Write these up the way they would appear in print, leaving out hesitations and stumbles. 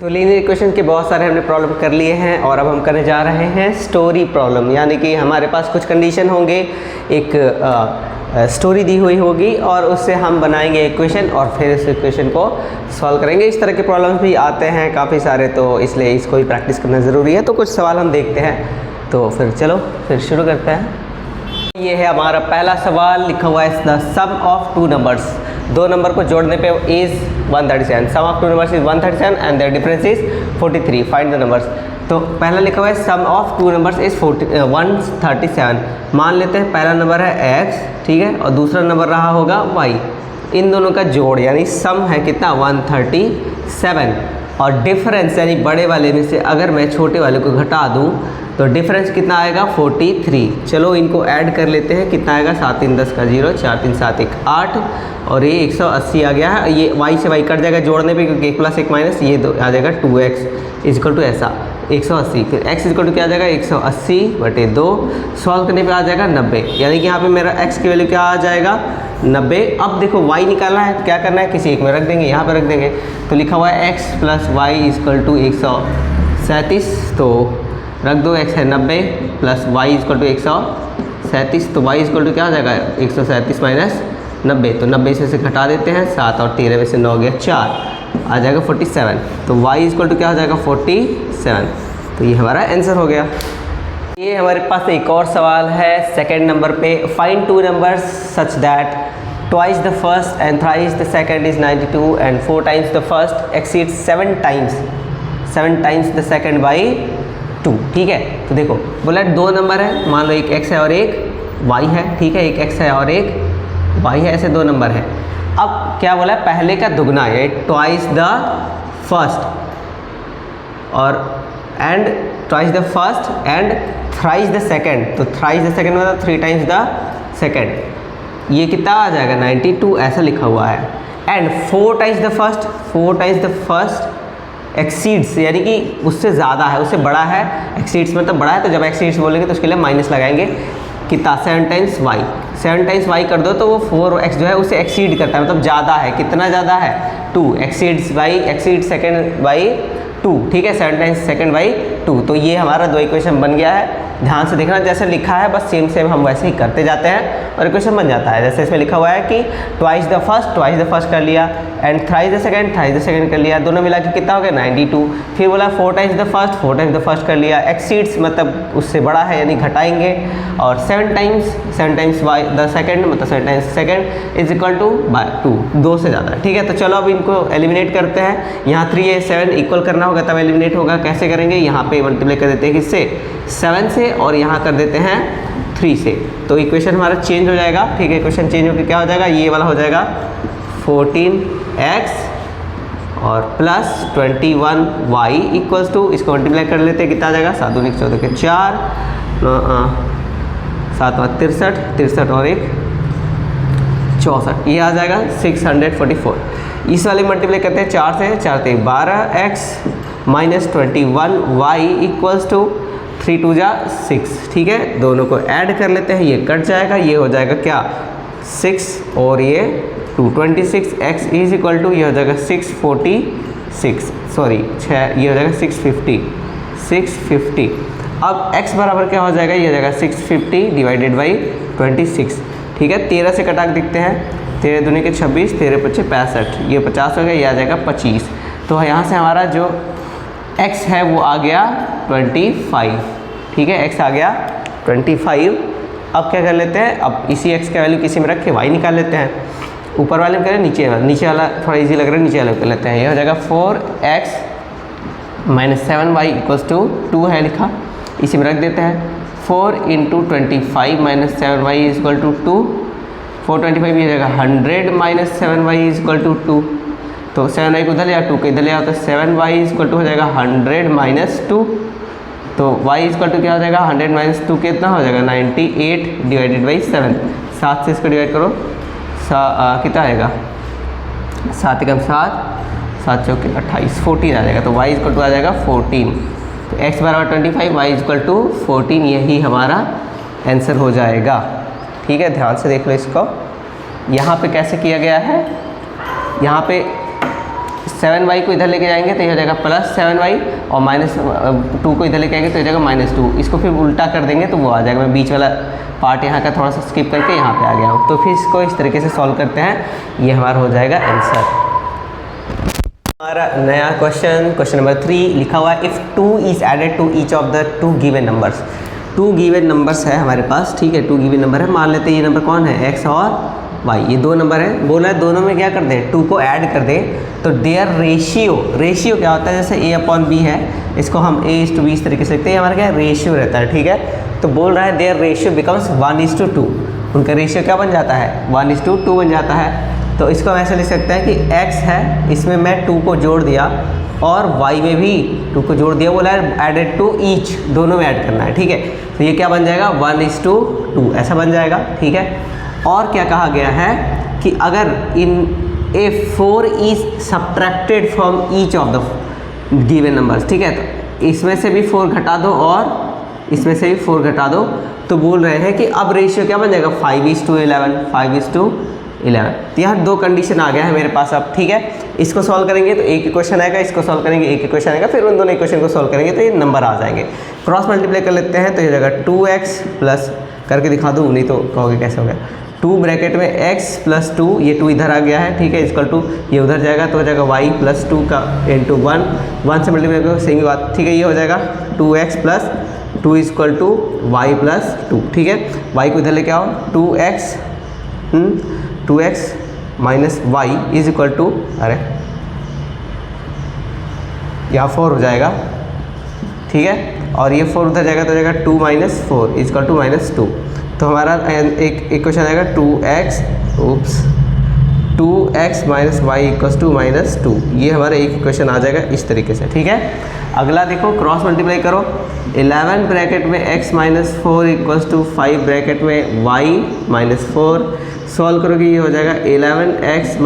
तो linear equation के बहुत सारे हमने प्रॉब्लम कर लिए हैं और अब हम करने जा रहे हैं स्टोरी प्रॉब्लम, यानी कि हमारे पास कुछ कंडीशन होंगे, एक स्टोरी दी हुई होगी और उससे हम बनाएंगे इक्वेशन और फिर इस इक्वेशन को सॉल्व करेंगे। इस तरह के प्रॉब्लम्स भी आते हैं काफ़ी सारे, तो इसलिए इसको भी प्रैक्टिस करना ज़रूरी है। तो कुछ सवाल हम देखते हैं, तो फिर चलो फिर शुरू करते हैं। ये है हमारा पहला सवाल, लिखा हुआ है the sum of two numbers. दो नंबर को जोड़ने पे is 137, sum of two numbers is 137 and their difference is 43, find the numbers. तो पहला लिखा हुआ है sum of two numbers is 137। मान लेते हैं पहला नंबर है x, ठीक है, और दूसरा नंबर रहा होगा y। इन दोनों का जोड़ यानी सम है कितना 137, और डिफरेंस यानी बड़े वाले में से अगर मैं छोटे वाले को घटा दूं तो डिफरेंस कितना आएगा 43। चलो इनको ऐड कर लेते हैं, कितना आएगा 7 3 10 का 0, 4 3 7 1 8 और ये 180 आ गया है। ये y से y कट जाएगा जोड़ने पे, क्योंकि 1 + 1 माइनस ये आ जाएगा 2x इक्वल टू ऐसा 180। फिर x इक्वल टू क्या आ जाएगा 180/2, सॉल्व करने पे आ जाएगा 90, यानी कि यहाँ पे मेरा x की वैल्यू क्या आ जाएगा 90। अब देखो y निकालना है, क्या करना है, किसी एक में रख देंगे, यहाँ पे रख देंगे। तो लिखा हुआ है x + y इक्वल टू 137, तो रख दो, x है 90 प्लस y इक्वल टू 137, तो y इक्वल टू क्या आ जाएगा 137 माइनस 90, तो 90 से घटा देते हैं, 7 और 13 में से 9 गया 4, आ जाएगा 47। तो y इक्वल टू क्या हो जाएगा 47, तो ये हमारा आंसर हो गया। ये हमारे पास एक और सवाल है सेकंड नंबर पे, find two numbers such that twice the first and thrice the second is 92 and 4 times the first exceeds 7 times the second by 2। ठीक है, तो देखो बोला दो नंबर है, मान लो एक x है और एक y है, ठीक है, एक x है और एक y है, ऐसे दो नंबर है। अब क्या बोला है, पहले का दुगना है, ट्वाइस द फर्स्ट और and twice the first and thrice the second, तो थ्राइस द सेकंड मतलब 3 टाइम्स द सेकंड, ये कितना आ जाएगा 92, ऐसा लिखा हुआ है। And 4 times the first exceeds, यानी कि उससे ज़्यादा है, उससे बड़ा है, एक्सीड्स मतलब बड़ा है, तो जब एक्सीड्स बोलेंगे तो उसके लिए माइनस लगाएंगे, कितना 7 टाइम्स y, 7 टाइम्स y कर दो तो वो 4x जो है उसे एक्सीड करता है, मतलब ज़्यादा है, कितना ज़्यादा है 2, एक्सीड सेकंड बाई 2, ठीक है, 7 टाइम्स सेकंड बाई 2। तो ये हमारा दो इक्वेशन बन गया है। ध्यान से देखना, जैसे लिखा है बस सेम हम वैसे ही करते जाते हैं और इक्वेशन बन जाता है। जैसे इसमें लिखा हुआ है कि ट्वाइस द फर्स्ट कर लिया एंड थ्राइस द सेकंड कर लिया, दोनों मिला के कितना हो गया 92। फिर बोला 4 टाइम्स द फर्स्ट कर लिया, एक्सीड्स मतलब उससे बड़ा है यानी घटाएंगे, और 7 टाइम्स द सेकंड मतलब 7 times second is equal to 2, 2 से ज़्यादा। ठीक है, तो चलो अब इनको एलिमिनेट करते हैं। यहाँ 3 है 7 इक्वल करना होगा तब एलिमिनेट होगा। कैसे करेंगे, यहाँ पे मल्टीप्लाई कर देते हैं किससे 7 से और यहाँ कर देते हैं 3 से, तो इक्वेशन हमारा चेंज हो जाएगा। ठीक है, इक्वेशन चेंज होकर क्या हो जाएगा, ये वाला हो जाएगा 14x और प्लस 21y इक्वल्स टू, इसको मल्टीप्लाई कर लेते हैं, कितना आ जाएगा 7 दूनी 14 के 4, 7 63 और 1 64, ये आ जाएगा 644। इस वाले मल्टीप्लाई करते हैं 4 से, 4 से 12x minus 21y equals to 3 2 जा 6। ठीक है, दोनों को ऐड कर लेते हैं, ये कट जाएगा, ये हो जाएगा क्या 6 और ये 2, 26x इज इक्वल टू, ये हो जाएगा 646, सॉरी 6, ये हो जाएगा 650। अब x बराबर क्या हो जाएगा, ये हो जाएगा 650 डिवाइडेड बाई 26। ठीक है, 13 से कटा दिखते हैं, 13 दूनी के 26, 13 × 5 = 65, ये 50 हो गया, ये आ जाएगा 25। तो यहाँ से हमारा जो x है वो आ गया 25। ठीक है, x आ गया 25। अब क्या कर लेते हैं, अब इसी x का वैल्यू किसी में रख के y निकाल लेते हैं। ऊपर वाले में करें, नीचे वाला थोड़ा इजी लग रहा है, नीचे वाला कर लेते हैं। ये हो जाएगा 4x minus 7y equals to 2 है लिखा, इसी में रख देते हैं। 4 × 25 minus 7y is equal to 2, 425 ये हो जाएगा 100 minus 7y is equal to 2, तो 7y को इधर ले आओ, 2 को इधर ले आओ, तो 7y इज इक्वल टू हो जाएगा 100 माइनस 2, तो y इज इक्वल टू क्या हो जाएगा 100 माइनस 2 कितना हो जाएगा 98 डिवाइडेड बाई 7। 7 से इसको डिवाइड करो, कितना आएगा 7 × 7, 7 × 4 = 28, 14 आ जाएगा, तो y इज इक्वल टू आ जाएगा 14। तो x बराबर 25, y इज इक्वल टू 14, यही हमारा आंसर हो जाएगा। ठीक है, ध्यान से देख लो इसको। यहाँ पे कैसे किया गया है, यहाँ पे 7y को इधर लेके जाएंगे तो ये हो जाएगा +7y और -2 को इधर लेके आएंगे तो हो जाएगा -2। इसको फिर उल्टा कर देंगे तो वो आ जाएगा। मैं बीच वाला पार्ट यहाँ का थोड़ा सा स्किप करके यहाँ पे आ गया हूँ। तो फिर इसको इस तरीके से सॉल्व करते हैं, ये हमारा हो जाएगा आंसर। हमारा नया क्वेश्चन नंबर 3 लिखा हुआ है, if 2 is added to each of the 2 given numbers. 2 given numbers है हमारे पास, ठीक है, 2 गिवन नंबर है। मान लेते हैं ये नंबर कौन है, x और y, ये 2 नंबर है। बोला है दोनों में क्या कर दें, 2 को ऐड कर दें तो देयर रेशियो क्या होता है, जैसे a/b है, इसको हम a/b इस तरीके से लिखते हैं, हमारा क्या रेशियो रहता है, ठीक है। तो बोल रहा है देयर रेशियो बिकम्स 1:2, उनका रेशियो क्या बन जाता है, 1:2 बन जाता है। तो इसको हम ऐसे लिख सकते हैं कि x है, इसमें मैं 2 को जोड़ दिया और y में भी 2 को जोड़ दिया, बोला है एडेड टू ईच, दोनों में ऐड करना है, ठीक है। तो ये क्या बन जाएगा, 1:2 ऐसा बन जाएगा, ठीक है। और क्या कहा गया है कि अगर इन A4 is subtracted from each of the given numbers, ठीक है, तो इसमें से भी 4 घटा दो और इसमें से भी 4 घटा दो, तो बोल रहे हैं कि अब रेशियो क्या बन जाएगा, 5:11, 5:11। तो यहाँ 2 कंडीशन आ गया है मेरे पास अब, ठीक है। इसको सॉल्व करेंगे तो एक इक्वेशन आएगा, इसको सॉल्व करेंगे एक इक्वेशन आएगा, फिर उन दोनों इक्वेशन को सॉल्व करेंगे तो ये नंबर आ जाएंगे। क्रॉस मल्टीप्लाई कर लेते हैं तो ये जाएगा 2x प्लस, करके दिखा दूँ नहीं तो कहोगे कैसे हो गया, 2 ब्रैकेट में x + 2, ये 2 इधर आ गया है, ठीक है, इक्वल टू ये उधर जाएगा तो हो जाएगा y + 2 का इंटू 1 से मल्टीप्लाई करो, सेम बात, ठीक है। ये हो जाएगा 2x + 2 = y + 2, ठीक है। y को इधर लेके आओ, 2x - y = अरे यहाँ 4 हो जाएगा, ठीक है, और ये 4 उधर जाएगा तो हो जाएगा 2 - 4 = -2। तो हमारा एक इक्वेशन आएगा 2x - y = -2, ये हमारा एक इक्वेशन आ जाएगा इस तरीके से, ठीक है। अगला देखो, क्रॉस मल्टीप्लाई करो, 11 ब्रैकेट में x - 4 = 5 ब्रैकेट में y - 4, सॉल्व करोगे ये हो जाएगा 11x -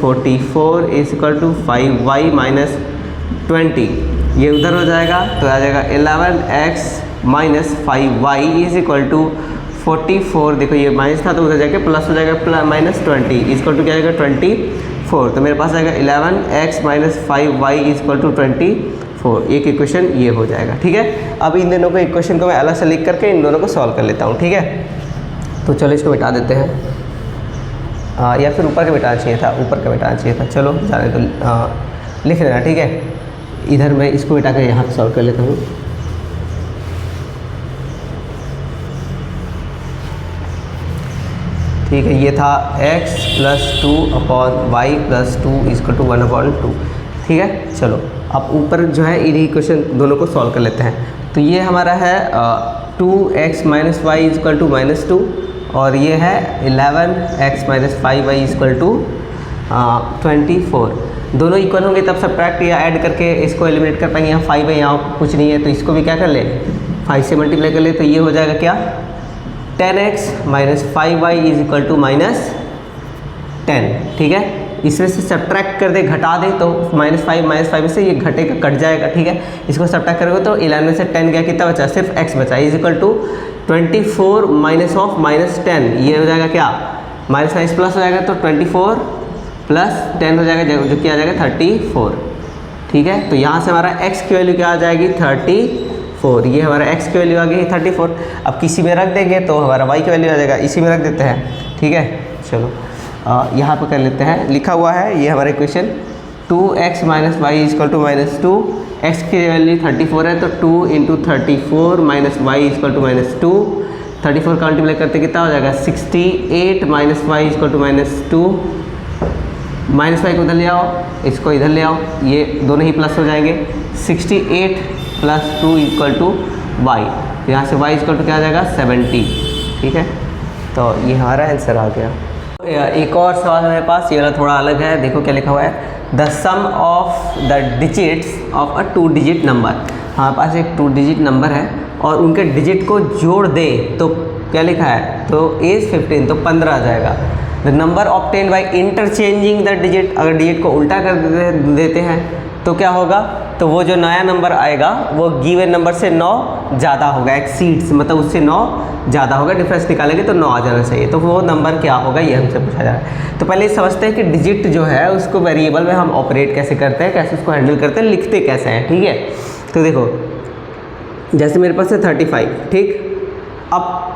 44 = 5y - 20, ये उधर हो जाएगा तो आ जाएगा 11x - 5y = 44, देखो ये माइनस था तो उधर जाके प्लस हो जाएगा, -20 = क्या आएगा 24। तो मेरे पास आएगा 11x - 5y = 24, एक इक्वेशन ये हो जाएगा, ठीक है। अब इन दोनों को इक्वेशन को मैं अलग से लिख करके इन दोनों को सॉल्व कर लेता हूँ, ठीक है। तो चलो इसको मिटा देते हैं, या फिर ऊपर का मिटाना चाहिए था, ऊपर का मिटाना चाहिए था, चलो जाने तो लिख लेना, ठीक है। इधर मैं इसको मिटा कर यहाँ पर सॉल्व कर लेता हूँ। ठीक है, ये था x + 2/y + 2 = 1/2, ठीक है। चलो अब ऊपर जो है इन्हीं इक्वेशन दोनों को सॉल्व कर लेते हैं। तो ये हमारा है 2x - y = -2 और ये है 11x - 5y = 24। दोनों इक्वल होंगे तब सब्ट्रैक्ट या ऐड करके इसको एलिमिनेट कर पाएंगे। यहाँ 5 है, यहाँ कुछ नहीं है, तो इसको भी क्या कर ले, 5 से मल्टीप्लाई कर ले, तो ये हो जाएगा क्या, 10x - 5y = -10, ठीक है। इसमें से सब्ट्रैक्ट कर दे, घटा दे, तो -5 से ये घटेगा, कट जाएगा, ठीक है। इसको सब्ट्रैक्ट करोगे तो 11 से 10 गया, कितना बचा, सिर्फ x बचा, = 24 - -10, ये हो जाएगा क्या, -5 प्लस हो जाएगा तो 24 + 10 हो जाएगा, जो कि आ जाएगा 34, ठीक है। तो यहाँ से हमारा x की वैल्यू क्या आ जाएगी, 34, ये हमारा x की वैल्यू आ गई 34। अब किसी में रख देंगे तो हमारा y की वैल्यू आ जाएगा, इसी में रख देते हैं, ठीक है। चलो यहाँ पर कर लेते हैं, लिखा हुआ है ये हमारा इक्वेशन 2x - y = -2, x की वैल्यू 34 है तो 2 × 34 - y = -2, 34 का मल्टीप्लाई करते कितना हो जाएगा, 68 - y = -2, -y को उधर ले आओ, इसको इधर ले आओ, ये दोनों ही प्लस हो जाएंगे, 68 + 2 = y, यहाँ से y = क्या आ जाएगा, 70, ठीक है। तो ये हमारा आंसर आ गया। एक और सवाल मेरे पास, ये वाला थोड़ा अलग है, देखो क्या लिखा हुआ है, the sum of the digits of a 2 digit number. हमारे पास एक 2 डिजिट नंबर है और उनके डिजिट को जोड़ दे तो क्या लिखा है, तो एज 15, तो 15 आ जाएगा। The number obtain by interchanging the digit, अगर डिजिट को उल्टा कर देते हैं तो क्या होगा, तो वो जो नया नंबर आएगा वो गिवन नंबर से 9 ज़्यादा होगा, एक्सीड्स मतलब उससे 9 ज़्यादा होगा, डिफरेंस निकालेंगे तो 9 आ जाना चाहिए। तो वो नंबर क्या होगा ये हमसे पूछा जा रहा है। तो पहले समझते हैं कि डिजिट जो है उसको वेरिएबल में हम ऑपरेट कैसे करते हैं, कैसे उसको हैंडल करते हैं, लिखते कैसे हैं, ठीक है। तो देखो जैसे मेरे पास है 35, ठीक। अब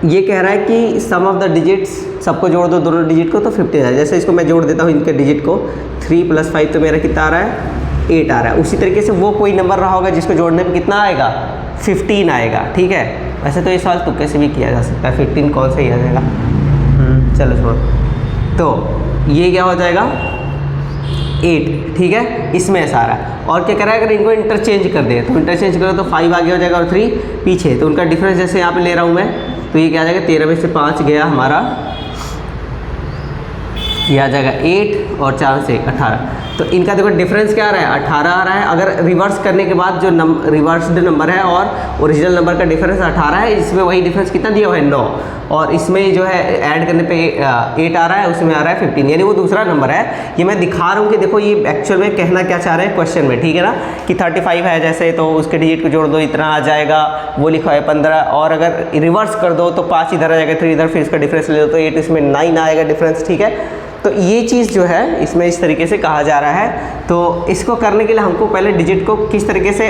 ये कह रहा है कि सम ऑफ द डिजिट्स, सबको जोड़ दो दोनों डिजिट को, तो 15 है। जैसे इसको मैं जोड़ देता हूँ इनके डिजिट को, 3 + 5 तो मेरा कितना आ रहा है, 8 आ रहा है। उसी तरीके से वो कोई नंबर रहा होगा जिसको जोड़ने में कितना आएगा, 15 आएगा, ठीक है। वैसे तो ये सवाल तुक्के से भी किया जा सकता है, 15 कौन सा ही आ जाएगा, चलो छोड़ो। तो ये क्या हो जाएगा 8, ठीक है, इसमें ऐसा आ रहा है। और क्या कह रहा है, अगर इनको इंटरचेंज कर दे तो इंटरचेंज करो तो 5 आगे हो जाएगा और 3 पीछे, तो उनका डिफरेंस जैसे यहाँ पे ले रहा हूँ मैं, तो ये क्या आ जाएगा 13 में से 5 गया हमारा, ये आ जाएगा 8 और 4 से 18। तो इनका देखो डिफरेंस क्या आ रहा है, 18 आ रहा है। अगर रिवर्स करने के बाद जो रिवर्स्ड नंबर है और ओरिजिनल नंबर का डिफरेंस 18 है, इसमें वही डिफरेंस कितना दिया हुआ है 9, और इसमें जो है ऐड करने पे 8 आ रहा है, उसमें आ रहा है 15, यानी वो दूसरा नंबर है। ये मैं दिखा रहा हूँ कि देखो ये एक्चुअल में कहना क्या चाह रहे हैं क्वेश्चन में, ठीक है ना, कि 35 है जैसे, तो उसके डिजिट को जोड़ दो इतना आ जाएगा, वो लिखा है 15, और अगर रिवर्स कर दो तो 5 इधर आ जाएगा, 3 इधर, फिर इसका डिफरेंस ले लो तो 8, इसमें 9 आएगा डिफरेंस, ठीक है। तो ये चीज़ जो है इसमें इस तरीके से कहा जा रहा है। तो इसको करने के लिए हमको पहले डिजिट को किस तरीके से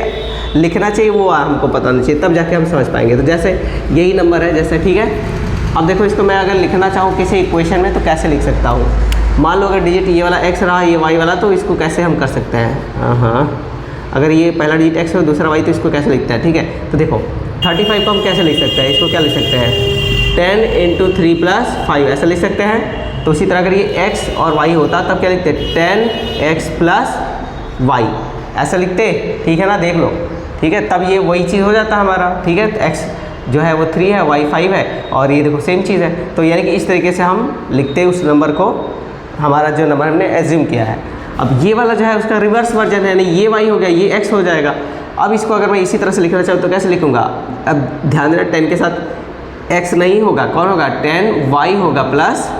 लिखना चाहिए वो हमको पता नहीं चाहिए, तब जाके हम समझ पाएंगे। तो जैसे यही नंबर है जैसे, ठीक है। अब देखो इसको मैं अगर लिखना चाहूँ किसी इक्वेशन में तो कैसे लिख सकता हूँ। मान लो अगर डिजिट ये वाला x रहा, ये y वाला, तो इसको कैसे हम कर सकते हैं, हाँ, अगर ये पहला डिजिट x है दूसरा y, तो इसको कैसे लिखते हैं, ठीक है। तो देखो 35 को हम कैसे लिख सकते हैं, इसको क्या लिख सकते हैं, 10 × 3 + 5 ऐसा लिख सकते हैं। तो उसी तरह अगर ये x और y होता तब क्या लिखते, 10x + y ऐसा लिखते, ठीक है ना, देख लो, ठीक है। तब ये वही चीज़ हो जाता हमारा, ठीक है। x जो है वो 3 है, y 5 है, और ये देखो सेम चीज़ है। तो यानी कि इस तरीके से हम लिखते उस नंबर को, हमारा जो नंबर हमने एज्यूम किया है। अब ये वाला जो है उसका रिवर्स वर्जन है, यानी ये y हो गया, ये x हो जाएगा। अब इसको अगर मैं इसी तरह से लिखना चाहूँ तो कैसे लिखूँगा, अब ध्यान देना 10 के साथ x नहीं होगा, कौन होगा, 10y होगा प्लस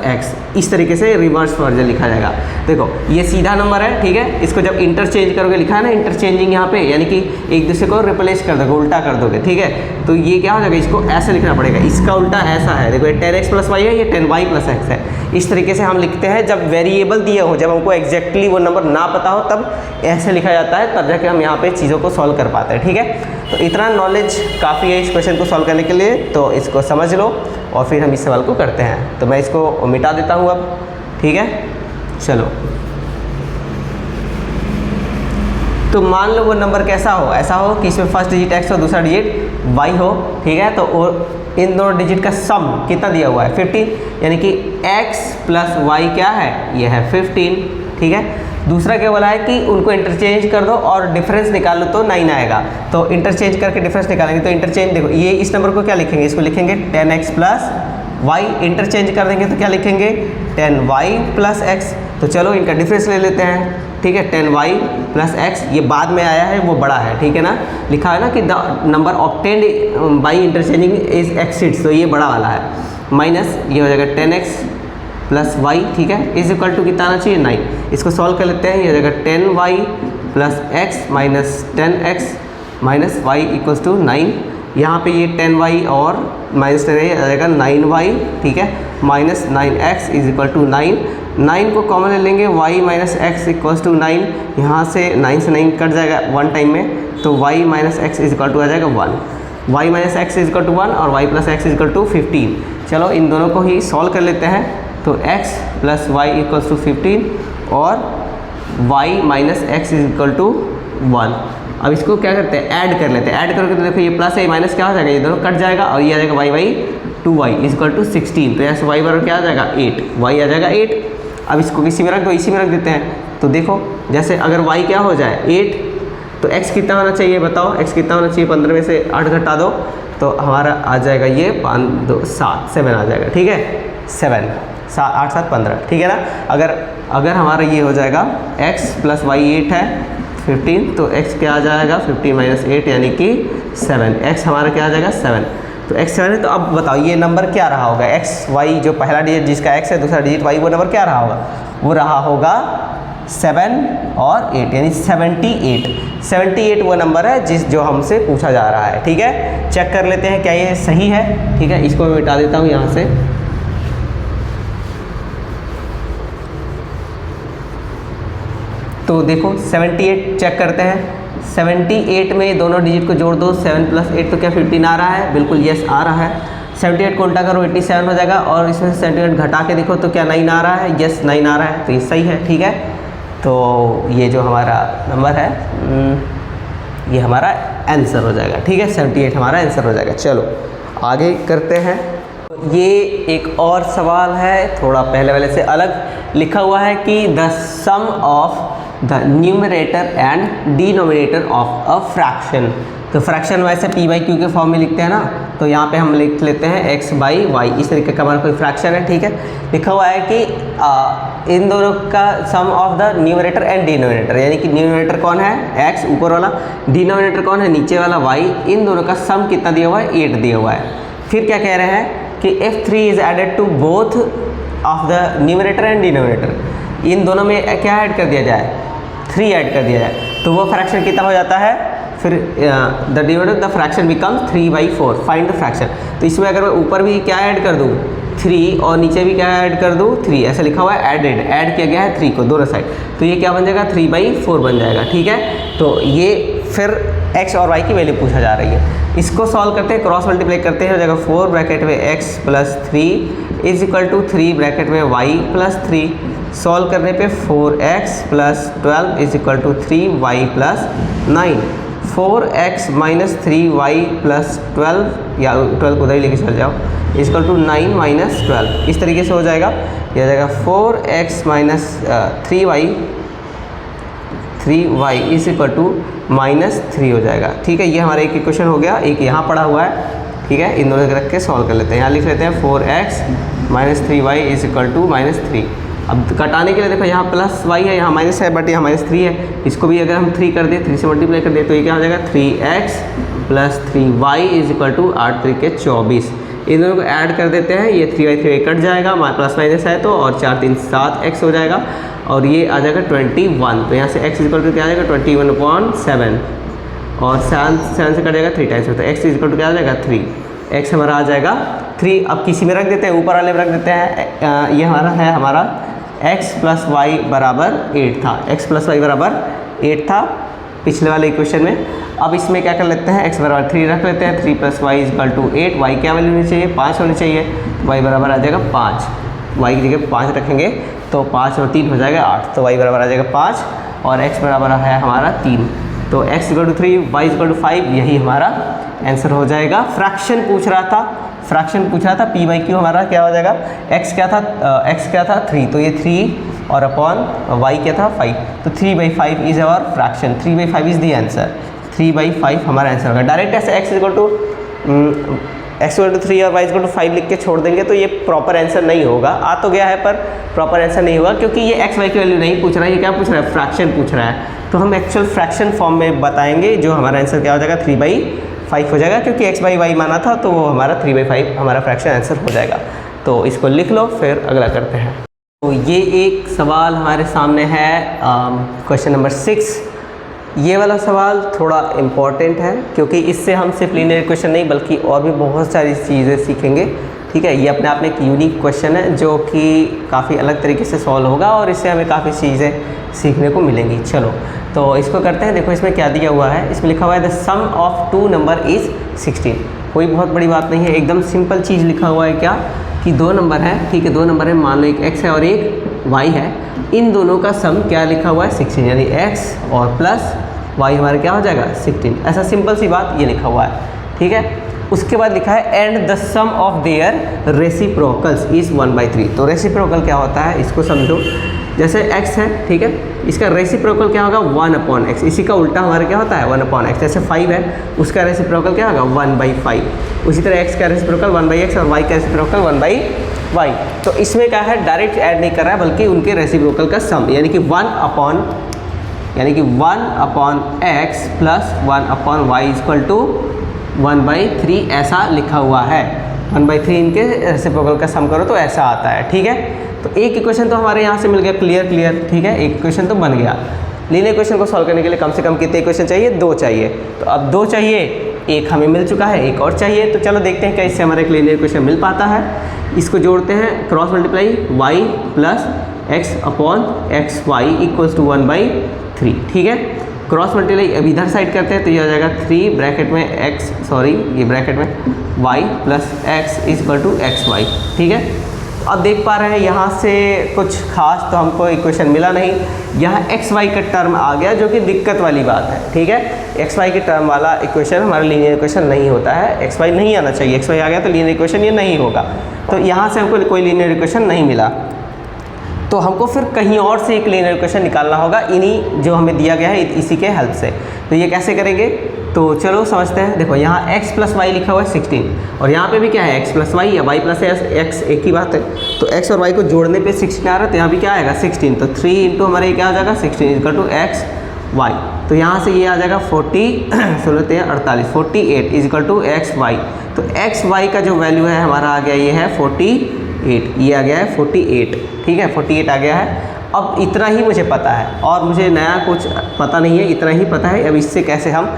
x, इस तरीके से रिवर्स वर्जन लिखा जाएगा। देखो ये सीधा नंबर है, ठीक है। इसको जब इंटरचेंज करोगे, लिखा है ना इंटरचेंजिंग यहाँ पे, यानी कि एक दूसरे को रिप्लेस कर दोगे, उल्टा कर दोगे, ठीक है। तो ये क्या हो जाएगा, इसको ऐसे लिखना पड़ेगा, इसका उल्टा ऐसा है, देखो ये 10x + y है, ये 10y + x है। इस तरीके से हम लिखते हैं जब वेरिएबल दिए हो, जब हमको एग्जैक्टली वो नंबर ना पता हो तब ऐसे लिखा जाता है, तब जाके हम यहाँ पे चीज़ों को सॉल्व कर पाते हैं, ठीक है। तो इतना नॉलेज काफ़ी है इस क्वेश्चन को सॉल्व करने के लिए, तो इसको समझ लो और फिर हम इस सवाल को करते हैं। तो मैं इसको मिटा देता हूँ अब, ठीक है, चलो। तो मान लो वो नंबर कैसा हो, ऐसा हो कि इसमें फर्स्ट डिजिट x हो, दूसरा डिजिट y हो, ठीक है। तो इन दोनों डिजिट का सम कितना दिया हुआ है, 15, यानी कि x + y क्या है, ये है 15, ठीक है। दूसरा क्या बोला है कि उनको इंटरचेंज कर दो और डिफरेंस निकालो तो 9 आएगा। तो इंटरचेंज करके डिफरेंस निकालेंगे, तो इंटरचेंज देखो ये इस नंबर को क्या लिखेंगे, इसको लिखेंगे 10x + y, इंटरचेंज कर देंगे तो क्या लिखेंगे 10y + x। तो चलो इनका डिफरेंस ले लेते हैं, ठीक है। 10y + x, ये बाद में आया है वो बड़ा है, ठीक है ना, लिखा है ना कि the number obtained by interchanging is exceeds, तो ये बड़ा वाला है, माइनस ये हो जाएगा 10x + y, ठीक है, इज इक्वल टू कितना आना चाहिए 9। इसको सॉल्व कर लेते हैं, ये हो जाएगा 10y + x - 10x - y = 9। यहाँ पे ये 10y और -10 आ जाएगा 9y, ठीक है, -9x = 9। 9 को कॉमन ले लेंगे, y - x = 9, यहाँ से 9 से 9 कट जाएगा 1 टाइम में, तो y - x = आ जाएगा 1, y - x = 1 और y + x = 15। चलो इन दोनों को ही सॉल्व कर लेते हैं। तो x + y = 15 और y - x = 1। अब इसको क्या करते हैं, ऐड कर लेते हैं। ऐड करोगे तो देखो ये प्लस है, माइनस क्या हो जाएगा, ये दोनों कट जाएगा और ये आ जाएगा y/2y = 16। तो यहाँ से y बराबर क्या आ जाएगा 8, y आ जाएगा 8। अब इसको किसी में रख दो, इसी में रख देते हैं। तो देखो जैसे अगर y क्या हो जाए 8, तो x कितना होना चाहिए बताओ, x कितना होना चाहिए, 15 में से 8 घटा दो तो हमारा आ जाएगा ये 5 2 7 7 आ जाएगा, ठीक है, 7 8 7 15, ठीक है ना। अगर हमारा ये हो जाएगा x + y 8 है 15, तो x क्या आ जाएगा 15 - 8 यानी कि 7, x हमारा क्या आ जाएगा 7। तो x 7 है। तो अब बताओ ये नंबर क्या रहा होगा, x y जो पहला डिजिट जिसका x है, दूसरा डिजिट y, वो नंबर क्या रहा होगा, वो रहा होगा 7 और 8 यानी 78 वो नंबर है जो हमसे पूछा जा रहा है। ठीक है, चेक कर लेते हैं क्या ये सही है। ठीक है, इसको मैं मिटा देता हूँ यहाँ से। तो देखो 78 चेक करते हैं। 78 में दोनों डिजिट को जोड़ दो, 7 + 8 तो क्या 15 आ रहा है? बिल्कुल यस आ रहा है। 78 को उल्टा करो 87 हो जाएगा, और इसमें से 78 घटा के देखो तो क्या 9 आ रहा है? यस 9 आ रहा है, तो ये सही है। ठीक है, तो ये जो हमारा नंबर है ये हमारा आंसर हो जाएगा। ठीक है, 78 हमारा आंसर हो जाएगा। चलो आगे करते हैं। ये एक और सवाल है, थोड़ा पहले वाले से अलग। लिखा हुआ है कि the sum of the numerator and denominator of a fraction. तो फ्रैक्शन वैसे p/q के फॉर्म में लिखते हैं ना, तो यहाँ पे हम लिख लेते हैं x/y। इस तरीके का हमारा कोई फ्रैक्शन है। ठीक है, लिखा हुआ है कि इन दोनों का sum of the numerator and denominator, यानी कि न्यूमरेटर कौन है x ऊपर वाला, डिनोमिनेटर कौन है नीचे वाला y, इन दोनों का सम कितना दिया हुआ है? 8 दिया हुआ है। फिर क्या कह रहे हैं कि if 3 is added to both of the numerator and denominator, इन दोनों में क्या ऐड कर दिया जाए? 3 ऐड कर दिया जाए, तो वो फ्रैक्शन कितना हो जाता है? फिर the denominator the fraction becomes 3/4। Find the fraction. तो इसमें अगर मैं ऊपर भी क्या ऐड कर दूँ? 3, और नीचे भी क्या ऐड कर दूँ? 3। ऐसा लिखा हुआ है एडेड, ऐड किया गया है 3 को दोनों साइड, तो ये क्या बन जाएगा? 3/4 बन जाएगा। ठीक है, तो ये फिर x और y की वैल्यू पूछा जा रही है। इसको सॉल्व करते हैं, क्रॉस मल्टीप्लाई करते हैं, हो जाएगा 4 ब्रैकेट में x + 3 is equal to 3 bracket में y + 3। सॉल्व करने पे 4x + 12 is equal to 3y + 9। 4x - 3y + 12, या 12 को उधर ही लेके चल जाओ, इज इक्वल टू 9 - 12। इस तरीके से हो जाएगा। यह हो जाएगा 4x - 3y is equal to -3 हो जाएगा। ठीक है, ये हमारा एक इक्वेशन हो गया, एक यहाँ पड़ा हुआ है। ठीक है, इन दोनों को रख के सॉल्व कर लेते हैं। यहाँ लिख लेते हैं 4x - 3y is equal to -3। अब कटाने के लिए देखो यहाँ +y है, यहाँ माइनस है, बट यहाँ -3 है। इसको भी अगर हम 3 कर दें, 3 से मल्टीप्लाई कर दें, तो ये क्या हो जाएगा? 3x + 3y is equal to 8 × 3 = 24। इन दोनों को ऐड कर देते हैं, ये 3y कट जाएगा, प्लस माइनस है तो, और 4 × 3 = 7x हो जाएगा, और ये आ जाएगा 21। तो यहाँ से x इक्वल टू क्या आ जाएगा? 21/7, और 7 से कट जाएगा 3 टाइम्स, तो x इक्वल टू क्या आ जाएगा? 3। x हमारा आ जाएगा 3। अब किसी में रख देते हैं, ऊपर वाले में रख देते हैं। ये हमारा x + y = 8 था, x + y = 8 था पिछले वाले इक्वेशन में। अब इसमें क्या कर लेते हैं? x = 3 रख लेते हैं, 3 + y = 8। y क्या वैल्यू होनी चाहिए? 5 होनी चाहिए। y बराबर आ जाएगा 5, y की जगह 5 रखेंगे तो 5 और 3 हो जाएगा 8, तो y बराबर आ जाएगा 5, और x बराबर है हमारा 3। तो x = 3, y = 5, यही हमारा आंसर हो जाएगा। फ्रैक्शन पूछ रहा था, p/q हमारा क्या हो जाएगा? x क्या था? 3, तो ये 3 और अपॉन y क्या था? 5, तो 3/5 is our fraction. 3/5 is the answer. 3/5 हमारा आंसर होगा। डायरेक्ट ऐसे x = 3 और y = 5 लिख के छोड़ देंगे तो ये प्रॉपर आंसर नहीं होगा। आ तो गया है पर प्रॉपर आंसर नहीं होगा, क्योंकि ये x y की वैल्यू नहीं पूछ रहा है, ये क्या पूछ रहा है? फ्रैक्शन पूछ रहा है। तो हम एक्चुअल फ्रैक्शन फॉर्म में बताएंगे, जो हमारा आंसर क्या हो जाएगा? 3/5 हो जाएगा, क्योंकि x/y माना था, तो वो हमारा 3/5 हमारा फ्रैक्शन आंसर हो जाएगा। तो इसको लिख लो, फिर अगला करते हैं। तो ये एक सवाल हमारे सामने है, क्वेश्चन नंबर 6। ये वाला सवाल थोड़ा इम्पॉर्टेंट है, क्योंकि इससे हम सिर्फ लीनियर इक्वेशन नहीं बल्कि और भी बहुत सारी चीज़ें सीखेंगे। ठीक है, ये अपने आप में एक यूनिक क्वेश्चन है जो कि काफ़ी अलग तरीके से सॉल्व होगा, और इससे हमें काफ़ी चीज़ें सीखने को मिलेंगी। चलो तो इसको करते हैं। देखो इसमें क्या दिया हुआ है, इसमें लिखा हुआ है the sum of 2 number is 16। कोई बहुत बड़ी बात नहीं है, एकदम सिंपल चीज़ लिखा हुआ है। क्या कि 2 नंबर है, ठीक है, 2 नंबर है, मान लो एक x है और एक y है। इन दोनों का सम क्या लिखा हुआ है? 16, यानी x और प्लस y हमारा क्या हो जाएगा? 16। ऐसा सिंपल सी बात ये लिखा हुआ है। ठीक है, उसके बाद लिखा है and the sum of their reciprocals is 1/3। तो रेसिप्रोकल क्या होता है इसको समझो। जैसे x है, ठीक है, इसका रेसिप्रोकल क्या होगा? 1/x। इसी का उल्टा हमारा क्या होता है? 1/x। जैसे 5 है, उसका रेसिप्रोकल क्या होगा? 1/5। उसी तरह x का रेसिप्रोकल 1/x और y का रेसिप्रोकल 1/y। तो इसमें क्या है? डायरेक्ट ऐड नहीं कर रहा है, बल्कि उनके रेसिप्रोकल का सम, यानी कि 1/x + 1/y = 1/3 ऐसा लिखा हुआ है। 1/3 इनके रेसिप्रोकल का सम करो तो ऐसा आता है। ठीक है, तो एक इक्वेशन तो हमारे यहाँ से मिल गया, क्लियर, ठीक है, एक इक्वेशन तो बन गया। लीनियर इक्वेशन को सॉल्व करने के लिए कम से कम कितने इक्वेशन चाहिए? 2 चाहिए। तो अब 2 चाहिए, एक हमें मिल चुका है, एक और चाहिए। तो चलो देखते हैं क्या इससे हमारा एक लीनियर इक्वेशन मिल पाता है। इसको जोड़ते हैं, cross multiply y plus X upon X Y equals to 1/3, ठीक है। क्रॉस मल्टीप्लाई अब इधर साइड करते हैं तो ये हो जाएगा 3 ब्रैकेट में x, सॉरी ये ब्रैकेट में y plus X equal to X Y, ठीक है। अब देख पा रहे हैं यहाँ से कुछ खास तो हमको इक्वेशन मिला नहीं, यहाँ एक्स वाई का टर्म आ गया जो कि दिक्कत वाली बात है, ठीक है। एक्स वाई के टर्म वाला इक्वेशन हमारा लीनियर इक्वेशन नहीं होता है, एक्स वाई नहीं आना चाहिए, एक्स वाई आ गया तो लीनियर इक्वेशन ये नहीं होगा। तो यहाँ से हमको कोई लीनियर इक्वेशन नहीं मिला, तो हमको फिर कहीं और से एक लीनियर इक्वेशन निकालना होगा इन्हीं जो हमें दिया गया है इसी के हेल्प से। तो ये कैसे करेंगे? तो चलो समझते हैं। देखो यहाँ x प्लस वाई लिखा हुआ है 16 और यहाँ पे भी क्या है x प्लस वाई या y प्लस x, एक ही बात है। तो x और y को जोड़ने पे 16 आ रहा है, तो यहाँ भी क्या आएगा 16। तो 3 इंटू हमारे क्या आ जाएगा 16 इक्वल टू एक्स वाई। तो यहाँ से ये आ जाएगा 48 48 is equal to X Y. तो एक्स वाई का जो वैल्यू है हमारा आ गया ये है 48, ये आ गया है 48, ठीक है 48 आ गया है। अब इतना ही मुझे पता है और मुझे नया कुछ पता नहीं है, इतना ही पता है। अब इससे कैसे हम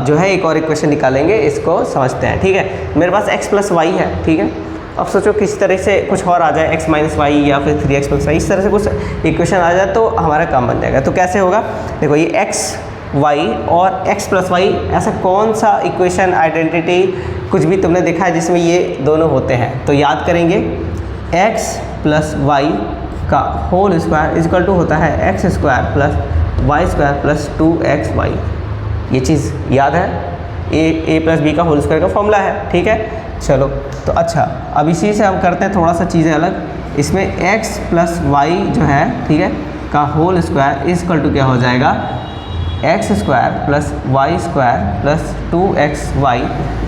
जो है एक और इक्वेशन निकालेंगे इसको समझते हैं, ठीक है। मेरे पास x प्लस वाई है, ठीक है। अब सोचो किस तरह से कुछ और आ जाए, x माइनस वाई या फिर 3x प्लस वाई, इस तरह से कुछ इक्वेशन आ जाए तो हमारा काम बन जाएगा। तो कैसे होगा? देखो ये x y और x प्लस वाई, ऐसा कौन सा इक्वेशन आइडेंटिटी कुछ भी तुमने देखा है जिसमें ये दोनों होते हैं? तो याद करेंगे x प्लस वाई का whole square is equal to होता है X square plus Y square plus 2xy। ये चीज़ याद है, a प्लस बी का होल स्क्वायर का फॉर्मूला है, ठीक है। चलो तो अच्छा, अब इसी से हम करते हैं थोड़ा सा चीज़ें अलग। इसमें x प्लस वाई जो है, ठीक है, का whole square is equal to क्या हो जाएगा X square plus Y square plus 2xy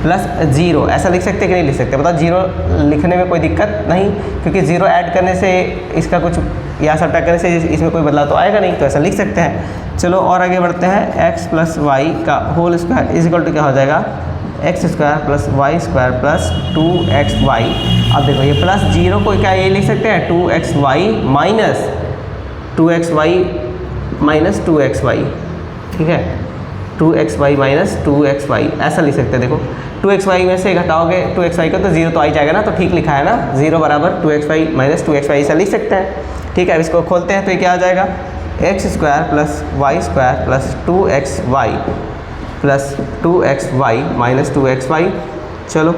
plus 0। ऐसा लिख सकते कि नहीं लिख सकते? बताओ, 0 लिखने में कोई दिक्कत नहीं, क्योंकि 0 ऐड करने से इसका कुछ या सब्ट्रैक्ट करने से इसमें कोई बदलाव तो आएगा नहीं, तो ऐसा लिख सकते हैं। चलो और आगे बढ़ते हैं। x प्लस वाई का whole square is equal to क्या हो जाएगा X square plus Y square plus 2xy। अब देखो ये प्लस 0 को क्या ये लिख सकते हैं 2xy माइनस 2xy, ठीक है, 2xy माइनस 2xy ऐसा लिख सकते हैं। देखो 2xy में से घटाओगे 2xy का तो 0 तो आ ही जाएगा ना, तो ठीक लिखा है ना, 0 बराबर 2xy माइनस 2xy ऐसा लिख सकते हैं, ठीक है। अब इसको खोलते हैं तो ये क्या आ जाएगा X square plus Y square plus 2xy plus 2xy minus 2xy। चलो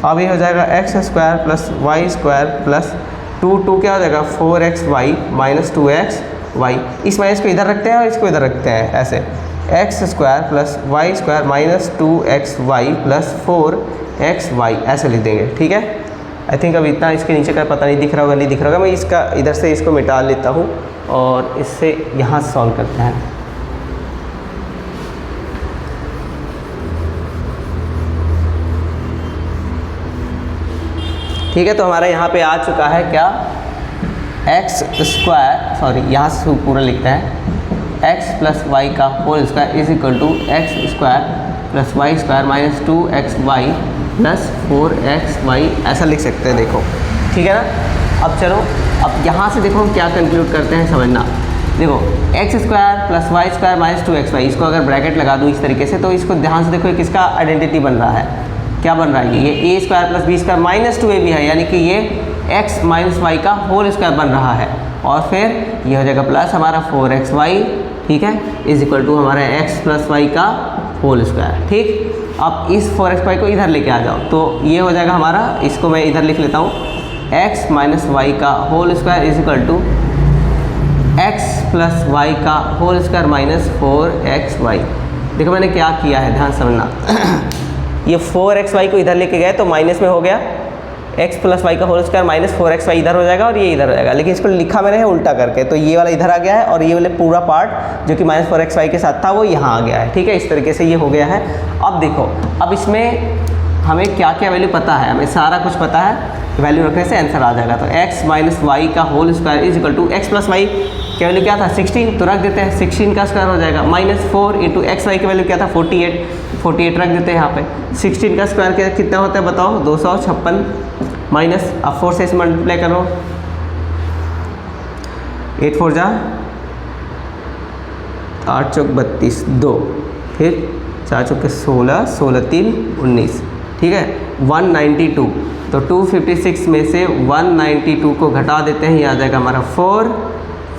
अब ये हो जाएगा X square plus Y square plus 2 क्या हो जाएगा 4xy माइनस 2xy। इस माइनस को इधर रखते हैं और इसको इधर रखते हैं, ऐसे X square plus Y square minus 2xy plus 4xy ऐसे लिख देंगे, ठीक है। आई थिंक अब इतना इसके नीचे का पता नहीं दिख रहा होगा, नहीं दिख रहा होगा। मैं इसका इधर से इसको मिटा लेता हूँ और इससे यहाँ सॉल्व करते हैं। ठीक है, तो हमारा यहाँ पे आ चुका है क्या एक्स स्क्वायर, सॉरी यहाँ से पूरा लिखते हैं एक्स प्लस वाई का whole square is equal to X square plus Y square minus 2xy plus 4xy ऐसा लिख सकते हैं। देखो ठीक है ना। अब चलो अब यहाँ से देखो हम क्या कंक्लूड करते हैं समझना। देखो X square plus Y square minus 2xy, इसको अगर ब्रैकेट लगा दूँ इस तरीके से तो इसको ध्यान से देखो ये किसका आइडेंटिटी बन रहा है, क्या बन रहा है, ये a square plus b square minus 2ab है, यानी कि ये x माइनस वाई का होल स्क्वायर बन रहा है। और फिर ये हो जाएगा प्लस हमारा 4xy, ठीक है, इज इक्वल टू हमारा x प्लस वाई का होल स्क्वायर। ठीक, अब इस 4xy को इधर लेके आ जाओ तो ये हो जाएगा हमारा, इसको मैं इधर लिख लेता हूँ, x माइनस वाई का whole square is equal to x plus Y का होल स्क्वायर माइनस 4xy। देखो मैंने क्या किया है, ध्यान समझना। ये 4xy को इधर लेके गए तो माइनस में हो गया, x प्लस वाई का होल स्क्वायर माइनस 4xy इधर हो जाएगा और ये इधर हो जाएगा, लेकिन इसको लिखा मैंने है उल्टा करके, तो ये वाला इधर आ गया है और ये वाले पूरा पार्ट जो कि माइनस 4xy के साथ था वो यहाँ आ गया है। ठीक है, इस तरीके से ये हो गया है। अब देखो, अब इसमें हमें क्या क्या वैल्यू पता है, हमें सारा कुछ पता है, वैल्यू रखने से आंसर आ जाएगा। तो x माइनस वाई का whole square is equal to X plus Y की वैल्यू क्या था 16, तो रख देते हैं 16 का स्क्वायर हो जाएगा, माइनस 4 इंटू एक्स वाई की वैल्यू क्या था 48 रख देते हैं यहाँ पे। 16 का स्क्वायर कितना होता है बताओ, 256 माइनस, अब 4 से इसे मल्टीप्लाई करो 8 4 जा 8 चौक 32, 2, फिर 4 चौके 16, 16 3 19, ठीक है 192। तो 256 में से 192 को घटा देते हैं, ये आ जाएगा हमारा 4,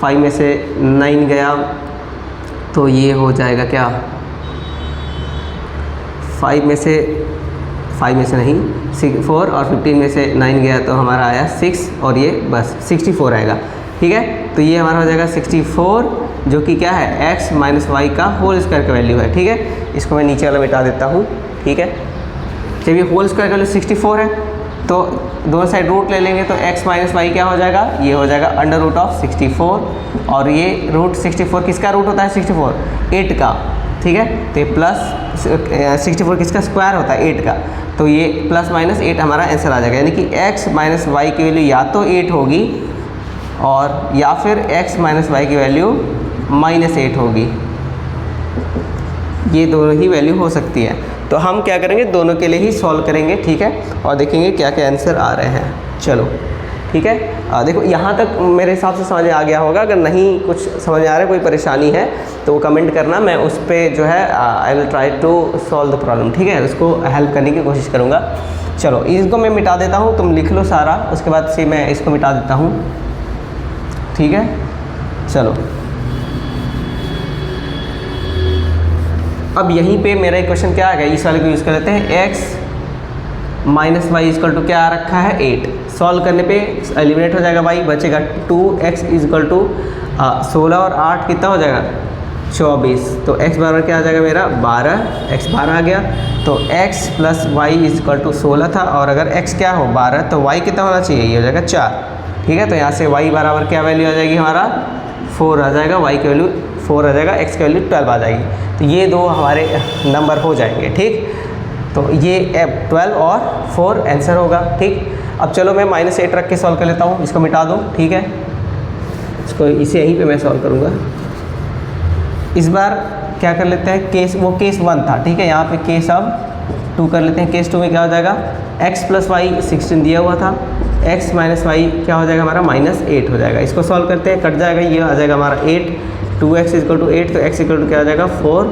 5 में से 9 गया तो ये हो जाएगा क्या, 5 में से नहीं 4 और 15 में से 9 गया तो हमारा आया 6 और ये बस 64 आएगा, ठीक है। तो ये हमारा हो जाएगा 64 जो कि क्या है x माइनस वाई का होल स्क्वायर का वैल्यू है, ठीक है। इसको मैं नीचे वाला मिटा देता हूँ, ठीक है। जब ये होल स्क्वायर का वैल्यू 64 है तो दोनों साइड रूट ले लेंगे तो x माइनस वाई क्या हो जाएगा, ये हो जाएगा अंडर रूट ऑफ 64 और ये रूट 64 किसका रूट होता है 64, 8 का, ठीक है। तो ये प्लस 64 किसका स्क्वायर होता है 8 का, तो ये प्लस माइनस 8 हमारा आंसर आ जाएगा। यानी कि x माइनस वाई की वैल्यू या तो 8 होगी और या फिर x माइनस वाई की वैल्यू -8 होगी, ये दोनों ही वैल्यू हो सकती है। तो हम क्या करेंगे, दोनों के लिए ही सॉल्व करेंगे, ठीक है, और देखेंगे क्या क्या आंसर आ रहे हैं। चलो ठीक है, देखो यहाँ तक मेरे हिसाब से समझ आ गया होगा। अगर नहीं कुछ समझ आ रहा है, कोई परेशानी है तो वो कमेंट करना, मैं उस पर जो है I will try to solve the problem, ठीक है, उसको हेल्प करने की कोशिश करूँगा। चलो इसको मैं मिटा देता हूँ, तुम लिख लो सारा, उसके बाद से मैं इसको मिटा देता हूँ, ठीक है। चलो अब यहीं पे मेरा इक्वेशन क्या आ गया, इस वाले को यूज़ कर लेते हैं, x minus Y equal to क्या आ रखा है 8, सॉल्व करने पे एलिमिनेट हो जाएगा y, बचेगा 2x इजकल टू 16 और 8 कितना हो जाएगा 24, तो x बराबर क्या आ जाएगा मेरा 12, x 12 आ गया। तो x plus Y equal to 16 था और अगर x क्या हो 12 तो y कितना होना चाहिए, ये हो जाएगा 4, ठीक है। तो यहाँ से y बराबर क्या वैल्यू आ जाएगी हमारा 4 आ जाएगा, y की वैल्यू 4 आ जाएगा, x की वैल्यू 12 आ जाएगी। तो ये दो हमारे नंबर हो जाएंगे, ठीक। तो ये 12 और 4 आंसर होगा, ठीक। अब चलो मैं -8 रख के सॉल्व कर लेता हूँ, इसको मिटा दूँ, ठीक है, इसको इसे यहीं पे मैं सॉल्व करूँगा। इस बार क्या कर लेते हैं, वो केस 1 था, ठीक है, यहाँ पे केस अब 2 कर लेते हैं। केस 2 में क्या हो जाएगा, x प्लस वाई 16 दिया हुआ था, x माइनस वाई क्या हो जाएगा हमारा -8 हो जाएगा। इसको सॉल्व करते हैं, कट जाएगा, ये आ जाएगा हमारा 8, 2x इजकल टू 8, तो x इक्वल टू क्या आ जाएगा 4,